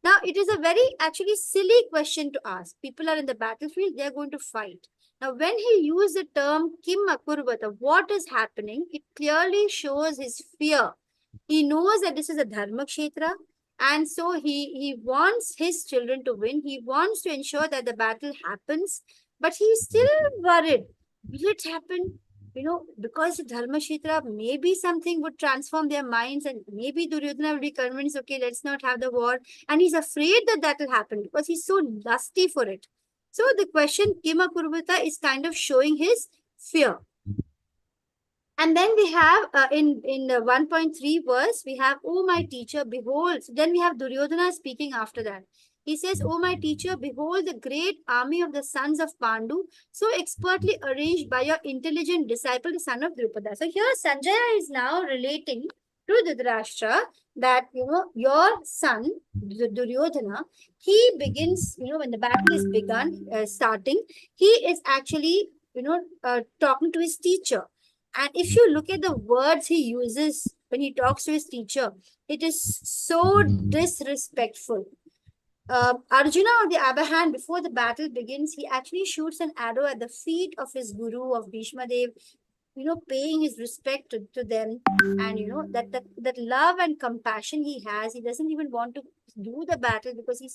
Now, it is a very actually silly question to ask. People are in the battlefield, they are going to fight. Now, when he used the term Kim akurvata, what is happening? It clearly shows his fear. He knows that this is a dharma kshetra, and so he wants his children to win. He wants to ensure that the battle happens, but he's still worried. Will it happen? Because the dharma kshetra, maybe something would transform their minds, and maybe Duryodhana will be convinced, okay, let's not have the war. And he's afraid that will happen because he's so lusty for it. So the question Kima Kurvata is kind of showing his fear. And then we have in the 1.3 verse, we have, oh my teacher, behold. So then we have Duryodhana speaking after that. He says, oh my teacher, behold the great army of the sons of Pandu, so expertly arranged by your intelligent disciple, the son of Drupada. So here Sanjaya is now relating to Dhritarashtra that, your son, Duryodhana, he begins, when the battle is starting, he is actually, talking to his teacher. And if you look at the words he uses when he talks to his teacher, it is so disrespectful. Arjuna, on the other hand, before the battle begins, he actually shoots an arrow at the feet of his guru, of Bhishma Dev, paying his respect to them. And, that love and compassion he has, he doesn't even want to do the battle because he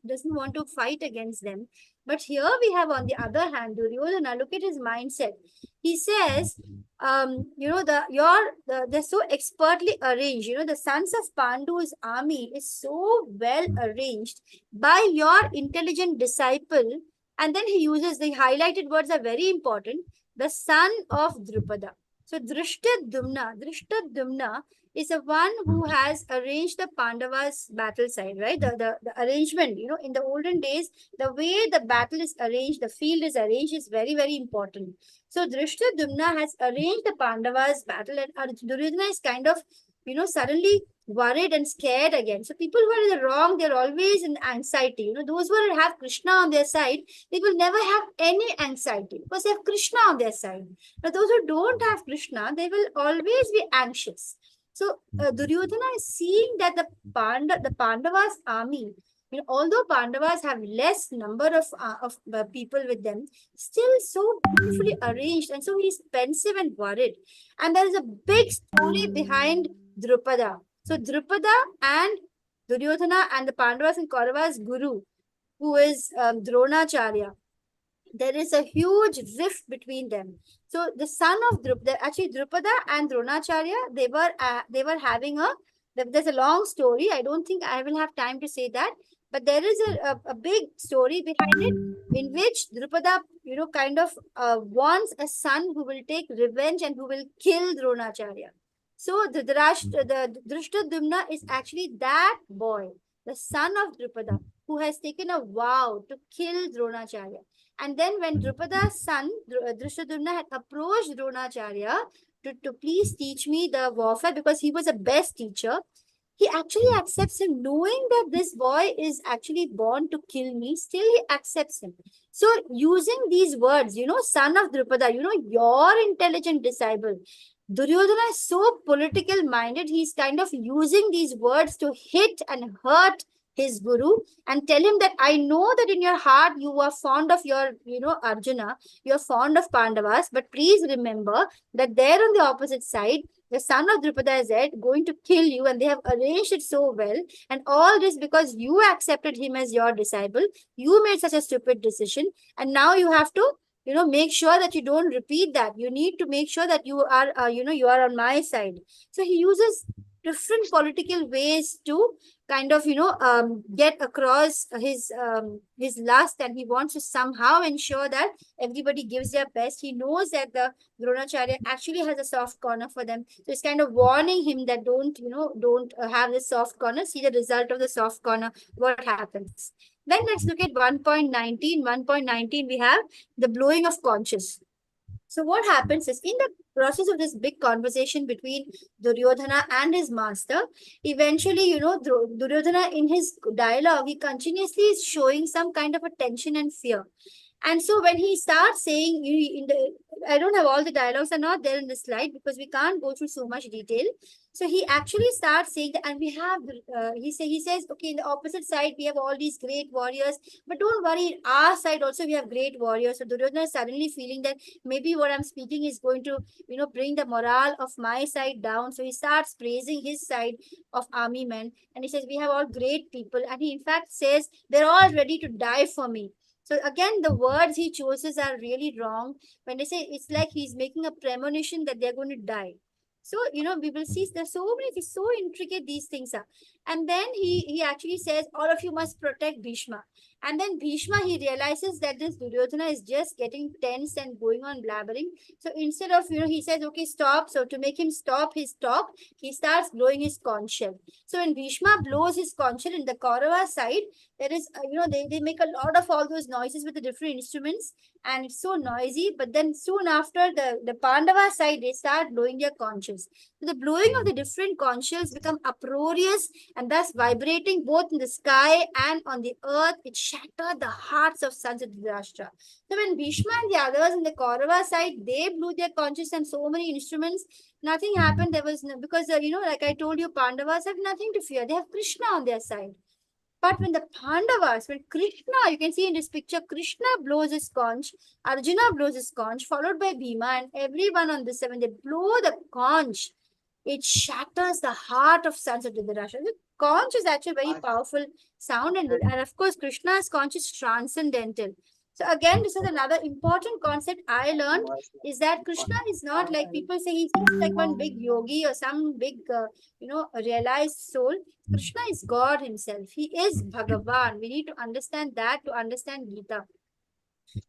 doesn't want to fight against them. But here we have, on the other hand, Duryodhana, look at his mindset. He says, they're so expertly arranged. The sons of Pandu's army is so well arranged by your intelligent disciple. And then he uses, the highlighted words are very important, the son of Drupada. So Drishtadumna is the one who has arranged the Pandavas' battle side, right? The arrangement, in the olden days, the way the battle is arranged, the field is arranged is very, very important. So Drishtadumna has arranged the Pandavas' battle, and Duryodhana is kind of, suddenly worried and scared again. So people who are in the wrong, they're always in anxiety. Those who have Krishna on their side, they will never have any anxiety because they have Krishna on their side. But those who don't have Krishna, they will always be anxious. So Duryodhana is seeing that the Pandavas army, although Pandavas have less number of people with them, still so beautifully arranged, and so he's pensive and worried. And there is a big story behind Drupada. So Drupada and Duryodhana and the Pandavas and Kauravas guru, who is Dronacharya, there is a huge rift between them. So the son of Drupada, actually Drupada and Dronacharya, they were having there's a long story. I don't think I will have time to say that, but there is a big story behind it, in which Drupada, kind of wants a son who will take revenge and who will kill Dronacharya. So the Drishtadyumna is actually that boy, the son of Drupada, who has taken a vow to kill Dronacharya. And then when Drupada's son, Drishtadyumna, had approached Dronacharya to please teach me the warfare, because he was the best teacher, he actually accepts him, knowing that this boy is actually born to kill me. Still, he accepts him. So using these words, son of Drupada, your intelligent disciple, Duryodhana is so political minded. He's kind of using these words to hit and hurt his guru and tell him that I know that in your heart you are fond of your, Arjuna, you're fond of Pandavas, but please remember that there on the opposite side, the son of Drupada is going to kill you, and they have arranged it so well. And all this because you accepted him as your disciple. You made such a stupid decision, and now you have to, make sure that you don't repeat that. You need to make sure that you are, you are on my side. So he uses different political ways to kind of, get across his lust, and he wants to somehow ensure that everybody gives their best. He knows that the Dronacharya actually has a soft corner for them. So it's kind of warning him that don't have this soft corner. See the result of the soft corner, what happens. Then let's look at 1.19. 1.19, we have the blowing of conches. So what happens is, in the process of this big conversation between Duryodhana and his master, eventually, Duryodhana in his dialogue, he continuously is showing some kind of a tension and fear. And so when he starts saying, I don't have all the dialogues are not there in the slide because we can't go through so much detail. So he actually starts saying that, and we have, he says, okay, in the opposite side, we have all these great warriors, but don't worry, in our side also we have great warriors. So Duryodhana is suddenly feeling that maybe what I'm speaking is going to, bring the morale of my side down. So he starts praising his side of army men, and he says, we have all great people. And he in fact says, they're all ready to die for me. So again, the words he chooses are really wrong. When they say, it's like he's making a premonition that they're going to die. So, we will see there's so many, so intricate these things are. And then he actually says, all of you must protect Bhishma. And then Bhishma, he realizes that this Duryodhana is just getting tense and going on blabbering. So instead of, he says, okay, stop. So to make him stop his talk, he starts blowing his conch shell. So when Bhishma blows his conch shell in the Kaurava side, there is, they make a lot of all those noises with the different instruments, and it's so noisy. But then soon after, the Pandava side, they start blowing their conches. So the blowing of the different conch shells become uproarious and thus vibrating both in the sky and on the earth. It shattered the hearts of sons of Dhritarashtra. So when Bhishma and the others in the Kaurava side, they blew their conches and so many instruments, nothing happened. There was no, because, like I told you, Pandavas have nothing to fear. They have Krishna on their side. But when the Pandavas, when Krishna, you can see in this picture, Krishna blows his conch, Arjuna blows his conch, followed by Bhima, and everyone on this side, when they blow the conch, it shatters the heart of sons of Dhritarashtra. The conch is actually a very powerful sound, and of course, Krishna's conch is transcendental. So again, this is another important concept I learned, is that Krishna is not like people say he's like one big yogi or some big, realized soul. Krishna is God himself. He is Bhagavan. We need to understand that to understand Gita.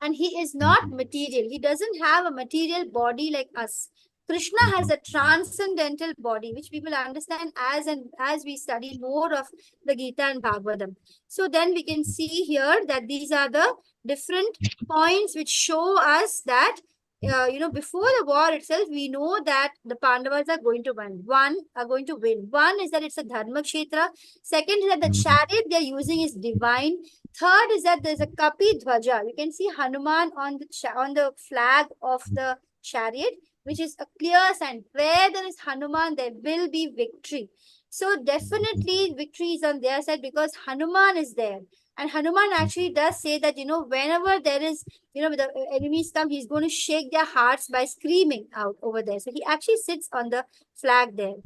And he is not material. He doesn't have a material body like us. Krishna has a transcendental body, which people understand as we study more of the Gita and Bhagavatam. So then we can see here that these are the different points which show us that, before the war itself, we know that the Pandavas are going to win. One is that it's a Dharma Kshetra. Second is that the chariot they're using is divine. Third is that there's a Kapi Dhwaja. You can see Hanuman on the flag of the chariot. which is a clear sign. Where there is Hanuman, there will be victory. So definitely victory is on their side because Hanuman is there. And Hanuman actually does say that, whenever there is, the enemies come, he's going to shake their hearts by screaming out over there. So he actually sits on the flag there.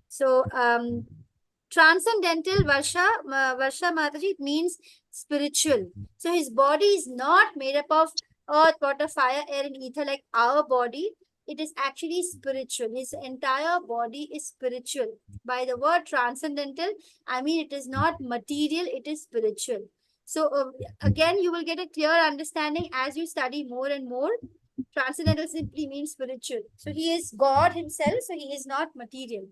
So, transcendental Varsha Mataji, it means spiritual. So his body is not made up of earth, water, fire, air, and ether like our body. It is actually spiritual. His entire body is spiritual. By the word transcendental, I mean it is not material, it is spiritual. So again, you will get a clear understanding as you study more and more. Transcendental simply means spiritual. So he is God himself, so he is not material.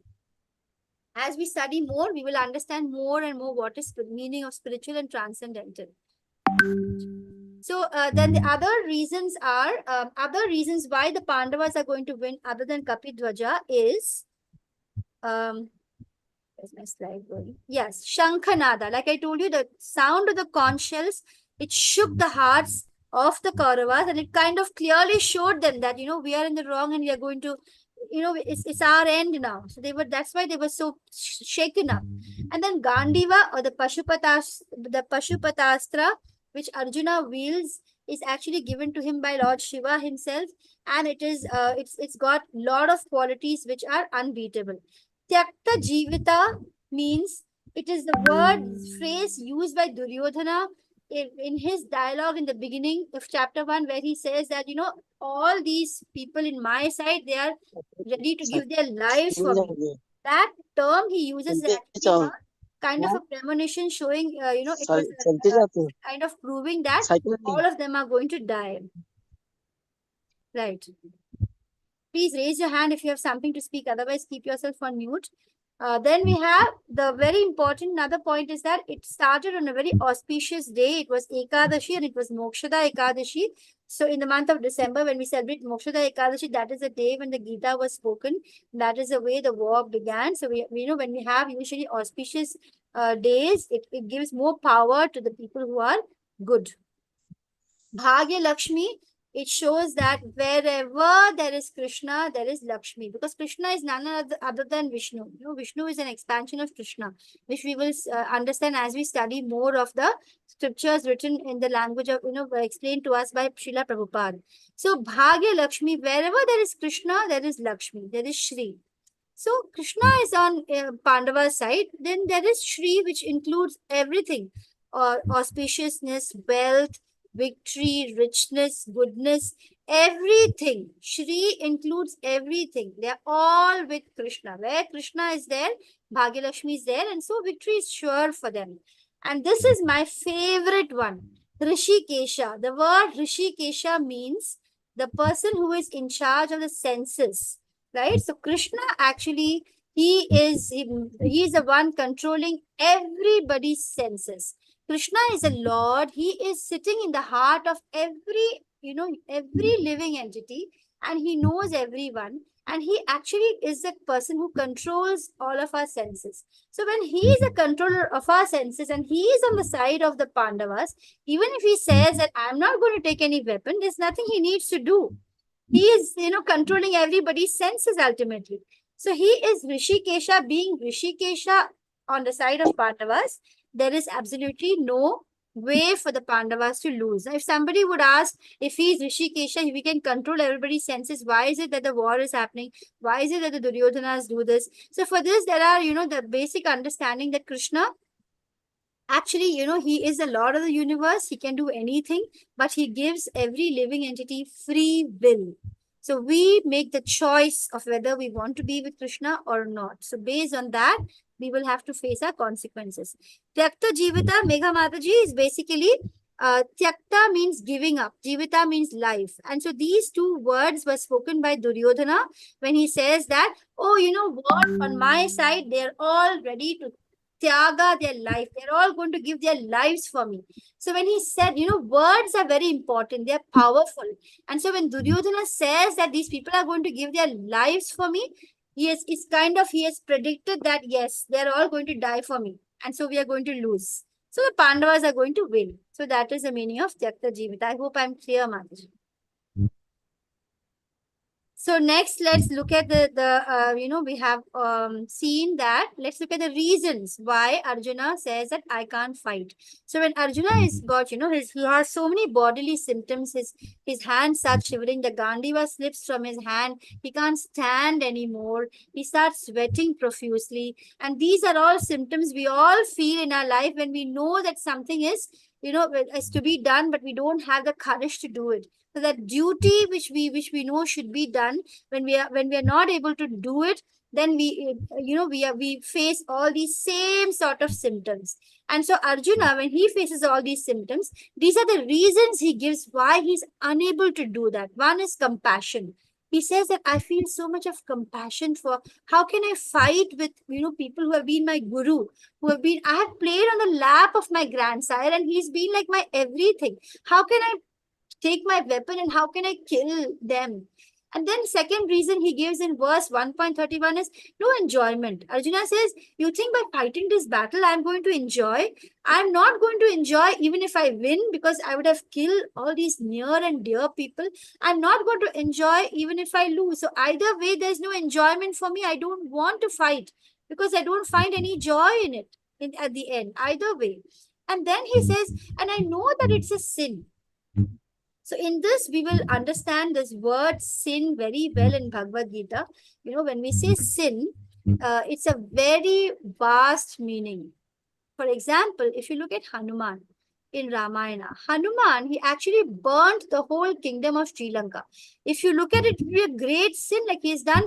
As we study more, we will understand more and more what is the meaning of spiritual and transcendental. So then the other reasons why the Pandavas are going to win other than Kapidwaja is, where's my slide going? Yes, Shankhanada. Like I told you, the sound of the conch shells, it shook the hearts of the Kauravas and it kind of clearly showed them that, we are in the wrong and we are going to, it's our end now. So that's why they were so shaken up. And then Gandiva or the Pashupatastra, which Arjuna wields, is actually given to him by Lord Shiva himself. And it's got lot of qualities which are unbeatable. Tyakta Jivita means it is the phrase used by Duryodhana in his dialogue in the beginning of chapter 1, where he says that, all these people in my side, they are ready to give their lives for me. That term he uses is actually a kind of a premonition showing, it was kind of proving that all of them are going to die. Right. Please raise your hand if you have something to speak. Otherwise, keep yourself on mute. Then we have the very important another point is that it started on a very auspicious day. It was Ekadashi and it was Mokshada Ekadashi. So in the month of December, when we celebrate Mokshada Ekadashi, that is the day when the Gita was spoken. That is the way the war began. So we know when we have usually auspicious days, it gives more power to the people who are good. Bhagya Lakshmi, it shows that wherever there is Krishna, there is Lakshmi. Because Krishna is none other than Vishnu. Vishnu is an expansion of Krishna, which we will understand as we study more of the scriptures written in the language of, explained to us by Srila Prabhupada. So, Bhagya Lakshmi, wherever there is Krishna, there is Lakshmi, there is Shri. So, Krishna is on Pandava's side. Then there is Shri, which includes everything. Auspiciousness, wealth, victory, richness, goodness, everything. Shri includes everything. They are all with Krishna. Where Krishna is there, Bhagyalakshmi is there, and so victory is sure for them. And this is my favorite one, Rishikesha. The word Rishikesha means the person who is in charge of the senses, right? So Krishna actually, he is the one controlling everybody's senses. Krishna is a Lord. He is sitting in the heart of every living entity, and he knows everyone. And he actually is the person who controls all of our senses. So when he is a controller of our senses and he is on the side of the Pandavas, even if he says that I'm not going to take any weapon, there's nothing he needs to do. He is, controlling everybody's senses ultimately. So he is Rishikesha, being Rishikesha on the side of Pandavas. There is absolutely no way for the Pandavas to lose. Now, if somebody would ask if he is Rishikesha, we can control everybody's senses. Why is it that the war is happening? Why is it that the Duryodhanas do this? So for this, there are, the basic understanding that Krishna, actually, he is the Lord of the universe. He can do anything, but he gives every living entity free will. So we make the choice of whether we want to be with Krishna or not. So based on that, we will have to face our consequences. Tyakta Jivita, Megha Mataji, is basically, Tyakta means giving up. Jivita means life. And so these two words were spoken by Duryodhana when he says that, oh, what, on my side, they're all ready to Tyaga their life. They're all going to give their lives for me. So when he said, words are very important. They're powerful. And so when Duryodhana says that these people are going to give their lives for me, he has predicted that, yes, they're all going to die for me. And so we are going to lose. So the Pandavas are going to win. So that is the meaning of Tyakta Jivita. I hope I'm clear, Mataji. So next, let's look at we have seen that. Let's look at the reasons why Arjuna says that I can't fight. So when Arjuna is got, he has so many bodily symptoms. His hands start shivering. The Gandiva slips from his hand. He can't stand anymore. He starts sweating profusely. And these are all symptoms we all feel in our life when we know that something is, is to be done, but we don't have the courage to do it. So that duty which we know should be done, when we are not able to do it, then we face all these same sort of symptoms. And so Arjuna, when he faces all these symptoms, these are the reasons he gives why he's unable to do that. One is compassion. He says that I feel so much of compassion for, how can I fight with people who have been my guru, I have played on the lap of my grandsire and he's been like my everything. How can I take my weapon and how can I kill them? And then second reason he gives in verse 1.31 is no enjoyment. Arjuna says, you think by fighting this battle, I'm going to enjoy? I'm not going to enjoy even if I win, because I would have killed all these near and dear people. I'm not going to enjoy even if I lose. So either way, there's no enjoyment for me. I don't want to fight because I don't find any joy in it at the end, either way. And then he says, and I know that it's a sin. So in this, we will understand this word sin very well in Bhagavad Gita. When we say sin, it's a very vast meaning. For example, if you look at Hanuman in Ramayana, Hanuman, he actually burnt the whole kingdom of Sri Lanka. If you look at it, it would be a great sin. Like he's done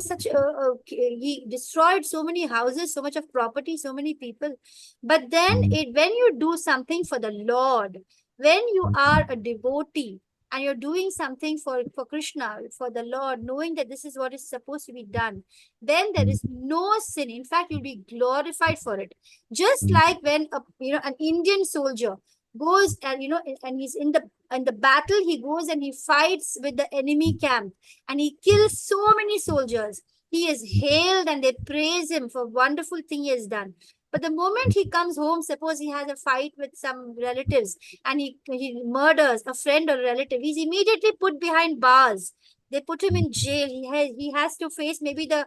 he destroyed so many houses, so much of property, so many people. But then when you do something for the Lord, when you are a devotee, and you're doing something for Krishna, for the Lord, knowing that this is what is supposed to be done, then there is no sin. In fact, you'll be glorified for it. Just like when an Indian soldier goes and and he's in the battle, he goes and he fights with the enemy camp and he kills so many soldiers. He is hailed and they praise him for wonderful thing he has done. But the moment he comes home, suppose he has a fight with some relatives and he murders a friend or relative, he's immediately put behind bars. They put him in jail. He has to face maybe the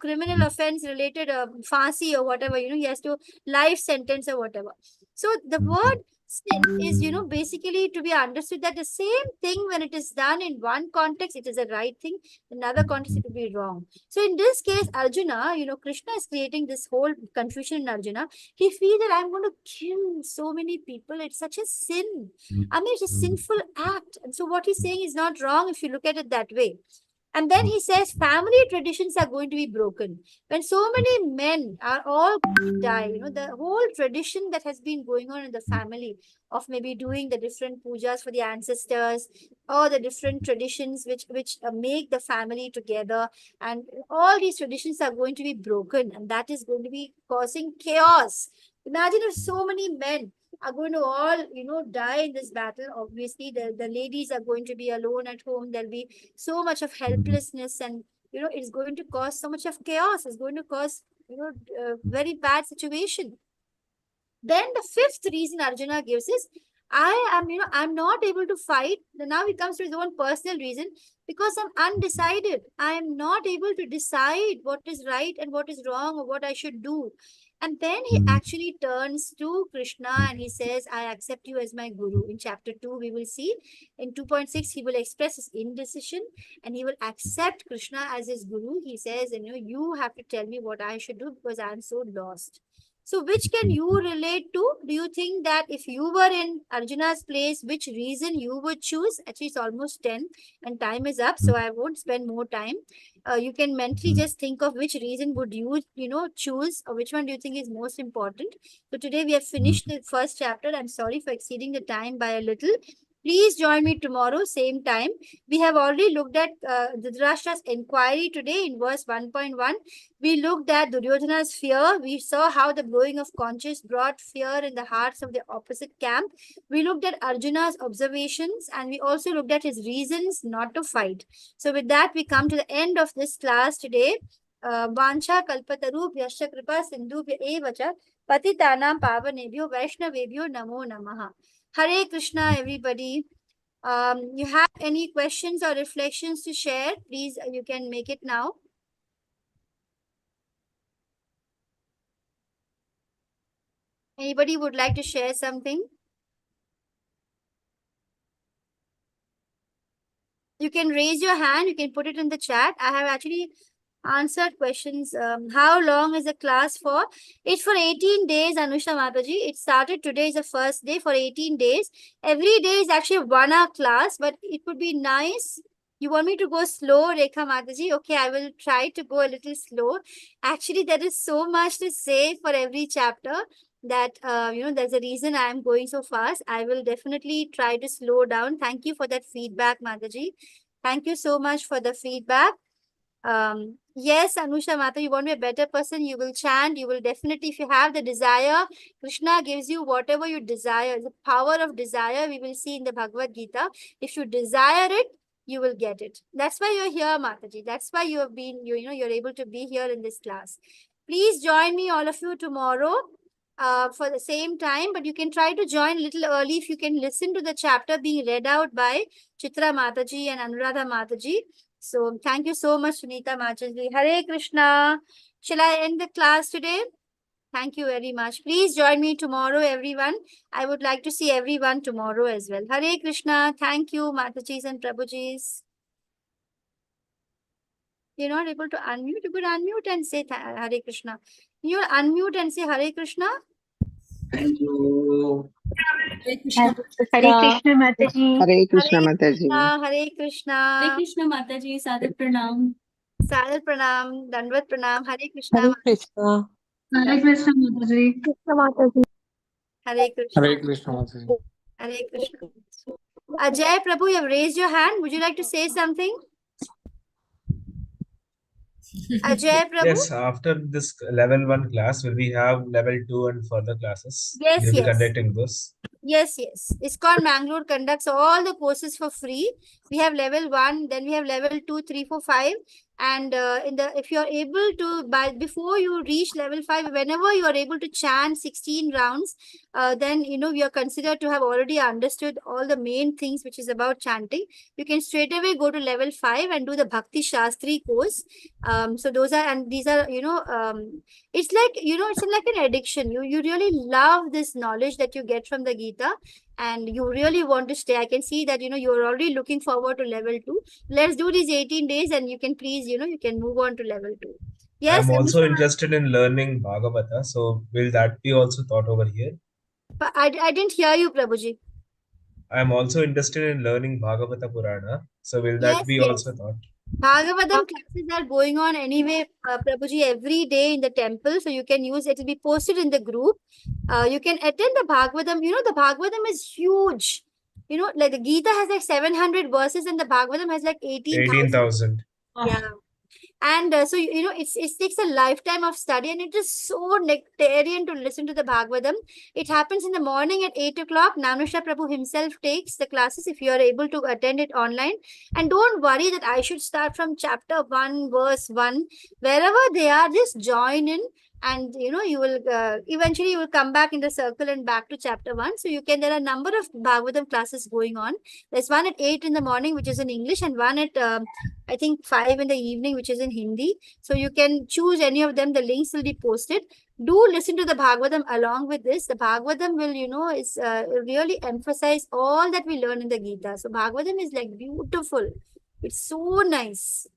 criminal offense related phansi or whatever. He has to life sentence or whatever. So the word sin is basically to be understood that the same thing, when it is done in one context, it is a right thing. In another context, it will be wrong. So in this case, Arjuna, Krishna is creating this whole confusion in Arjuna. He feels that I'm going to kill so many people. It's such a sin. I mean, it's a sinful act. And so what he's saying is not wrong if you look at it that way. And then he says family traditions are going to be broken. When so many men are all going to die, the whole tradition that has been going on in the family of maybe doing the different pujas for the ancestors, or the different traditions which make the family together, and all these traditions are going to be broken, and that is going to be causing chaos. Imagine if so many men are going to all die in this battle. Obviously the ladies are going to be alone at home. There'll be so much of helplessness, and it's going to cause so much of chaos. It's going to cause very bad situation. Then the fifth reason Arjuna gives is, I'm not able to fight. Now he comes to his own personal reason, because I'm undecided. I am not able to decide what is right and what is wrong, or what I should do. And then he actually turns to Krishna and he says, I accept you as my guru. In chapter 2, we will see in 2.6, he will express his indecision and he will accept Krishna as his guru. He says, you have to tell me what I should do because I am so lost. So which can you relate to? Do you think that if you were in Arjuna's place, which reason you would choose? Actually, it's almost 10 and time is up, so I won't spend more time. You can mentally just think of which reason would you, choose, or which one do you think is most important. So today we have finished the first chapter. I'm sorry for exceeding the time by a little. Please join me tomorrow, same time. We have already looked at Dhritarashtra's inquiry today in verse 1.1. We looked at Duryodhana's fear. We saw how the blowing of conches brought fear in the hearts of the opposite camp. We looked at Arjuna's observations, and we also looked at his reasons not to fight. So with that, we come to the end of this class today. Vancha kalpatarubhyascha kripa sindhubhya evacha patitanam pavanebhyo vaishnavebhyo namo namaha. Hare Krishna, everybody. You have any questions or reflections to share? Please, you can make it now. Anybody would like to share something? You can raise your hand. You can put it in the chat. I have actually answered questions. How long is the class for? It's for 18 days, Anusha Mataji. It started today is the first day for 18 days. Every day is actually a 1 hour class, but it would be nice. You want me to go slow, Rekha Mataji? Okay, I will try to go a little slow. Actually, there is so much to say for every chapter that, there's a reason I am going so fast. I will definitely try to slow down. Thank you for that feedback, Mataji. Thank you so much for the feedback. Yes, Anusha Mata, you want to be a better person, you will chant, you will definitely, if you have the desire, Krishna gives you whatever you desire. The power of desire we will see in the Bhagavad Gita. If you desire it, you will get it. That's why you're here, Mataji. That's why you have been, you're able to be here in this class. Please join me, all of you, tomorrow for the same time, but you can try to join a little early if you can listen to the chapter being read out by Chitra Mataji and Anuradha Mataji. So thank you so much, Sunita Mataji. Hare Krishna. Shall I end the class today? Thank you very much. Please join me tomorrow, everyone. I would like to see everyone tomorrow as well. Hare Krishna. Thank you, Matajis and Prabhujis. You're not able to unmute. You could unmute and say Hare Krishna. You unmute and say Hare Krishna. Thank you. Hare Krishna. Hare Krishna Mataji. Hare Krishna Hare Mataji. Krishna. Hare Krishna. Hare Krishna Mataji, Sadhu Pranam. Sadhu Pranam. Dandavat Pranam. Hare Krishna. Hare Krishna. Hare Krishna Mataji. Krishna Mataji. Hare Krishna. Hare Krishna Mataji. Hare Krishna. Ajay Prabhu, you have raised your hand. Would you like to say something? Ajay Prabhu? Yes, after this level 1 class, will we have level 2 and further classes? Yes, We'll be yes. conducting this. Yes, yes. ISKCON Mangalore conducts all the courses for free. We have level 1, then we have level 2, 3, 4, 5. And if you are able to, before you reach level 5, whenever you are able to chant 16 rounds, then you are considered to have already understood all the main things which is about chanting. You can straight away go to level 5 and do the Bhakti Shastri course. So those are, and these are, it's like, it's like an addiction. You really love this knowledge that you get from the Gita, and you really want to stay. I can see that, you're already looking forward to level 2. Let's do these 18 days and you can please, you can move on to level 2. Yes. I'm also Anusha, interested in learning Bhagavata. So will that be also taught over here? but I didn't hear you, Prabhuji. I'm also interested in learning Bhagavata Purana. So will that Yes, be yes. also taught? Bhagavatam classes are going on anyway, Prabhuji, every day in the temple. So you can use it. Will be posted in the group. You can attend the Bhagavatam. The Bhagavatam is huge. Like the Gita has like 700 verses and the Bhagavatam has like 18,000. 18,000. Yeah. And so, it takes a lifetime of study, and it is so nectarian to listen to the Bhagavatam. It happens in the morning at 8 o'clock. Nanusha Prabhu himself takes the classes if you are able to attend it online. And don't worry that I should start from chapter 1, verse 1. Wherever they are, just join in. And you will eventually you will come back in the circle and back to chapter 1. So there are a number of Bhagavatam classes going on. There's one at 8 in the morning, which is in English, and one at I think 5 in the evening, which is in Hindi. So you can choose any of them. The links will be posted. Do listen to the Bhagavatam along with this. The Bhagavatam will, is really emphasize all that we learn in the Gita. So Bhagavatam is like beautiful. It's so nice.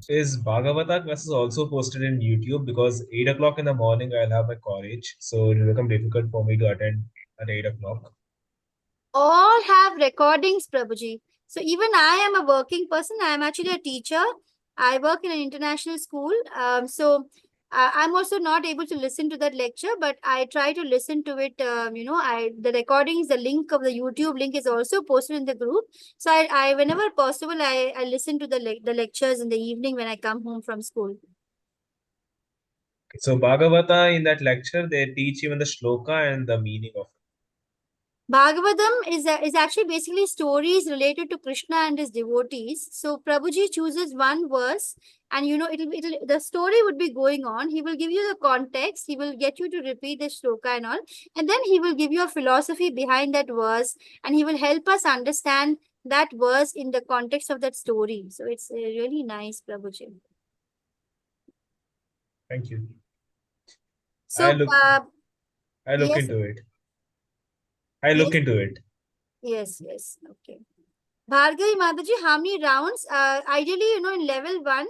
Is Bhagavata classes also posted in YouTube? Because 8 o'clock in the morning, I'll have my college. So it will become difficult for me to attend at 8 o'clock. All have recordings, Prabhuji. So even I am a working person. I am actually a teacher. I work in an international school. So I'm also not able to listen to that lecture, but I try to listen to it. The recordings, the link of the YouTube link is also posted in the group. So I whenever possible, I listen to the lectures in the evening when I come home from school. So Bhagavata, in that lecture, they teach even the shloka and the meaning of it. Bhagavatam is actually basically stories related to Krishna and his devotees. So Prabhuji chooses one verse, and the story would be going on. He will give you the context. He will get you to repeat the shloka and all, and then he will give you a philosophy behind that verse, and he will help us understand that verse in the context of that story. So it's really nice, Prabhuji. Thank you. So I look yes. into it. I look into it. Yes, okay. Bhargavi Mataji, how many rounds? Ideally, in level 1,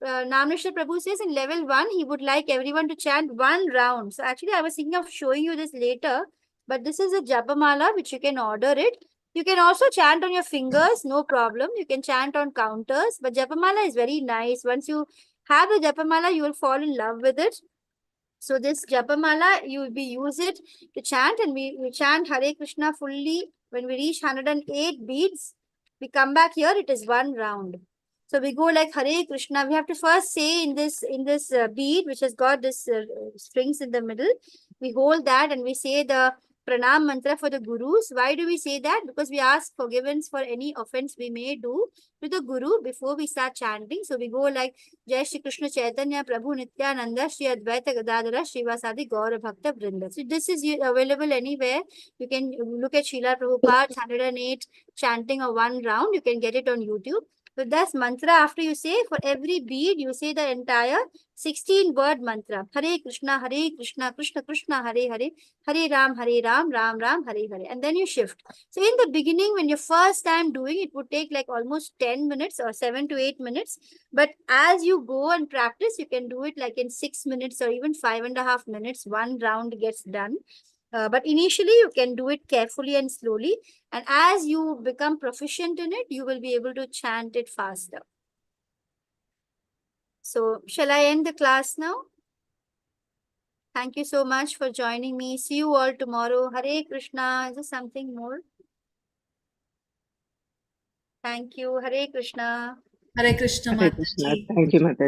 Namnishra Prabhu says in level 1, he would like everyone to chant 1 round. So actually, I was thinking of showing you this later, but this is a Japamala, which you can order it. You can also chant on your fingers, no problem. You can chant on counters, but Japamala is very nice. Once you have the Japamala, you will fall in love with it. So this Japamala, we use it to chant, and we chant Hare Krishna fully. When we reach 108 beads, we come back here, it is 1 round. So we go like Hare Krishna. We have to first say in this bead, which has got this strings in the middle, we hold that and we say the Pranam mantra for the Gurus. Why do we say that? Because we ask forgiveness for any offense we may do to the Guru before we start chanting. So we go like Jai Shri Krishna Chaitanya Prabhu Nityananda Shri Advaita Gadadhara Srivasadi Gaura Bhakta Vrinda. So this is available anywhere. You can look at Srila Prabhupada's 108 chanting of 1 round. You can get it on YouTube. With this mantra, after you say, for every bead, you say the entire 16-word mantra. Hare Krishna, Krishna Krishna, Hare Hare, Hare Ram, Ram Ram, Hare Hare. And then you shift. So in the beginning, when you're first time doing it, would take like almost 10 minutes or 7 to 8 minutes. But as you go and practice, you can do it like in 6 minutes or even 5.5 minutes. 1 round gets done. But initially, you can do it carefully and slowly. And as you become proficient in it, you will be able to chant it faster. So, shall I end the class now? Thank you so much for joining me. See you all tomorrow. Hare Krishna. Is there something more? Thank you. Hare Krishna. Hare Krishna, Hare Krishna. Mataji. Thank you, Mataji.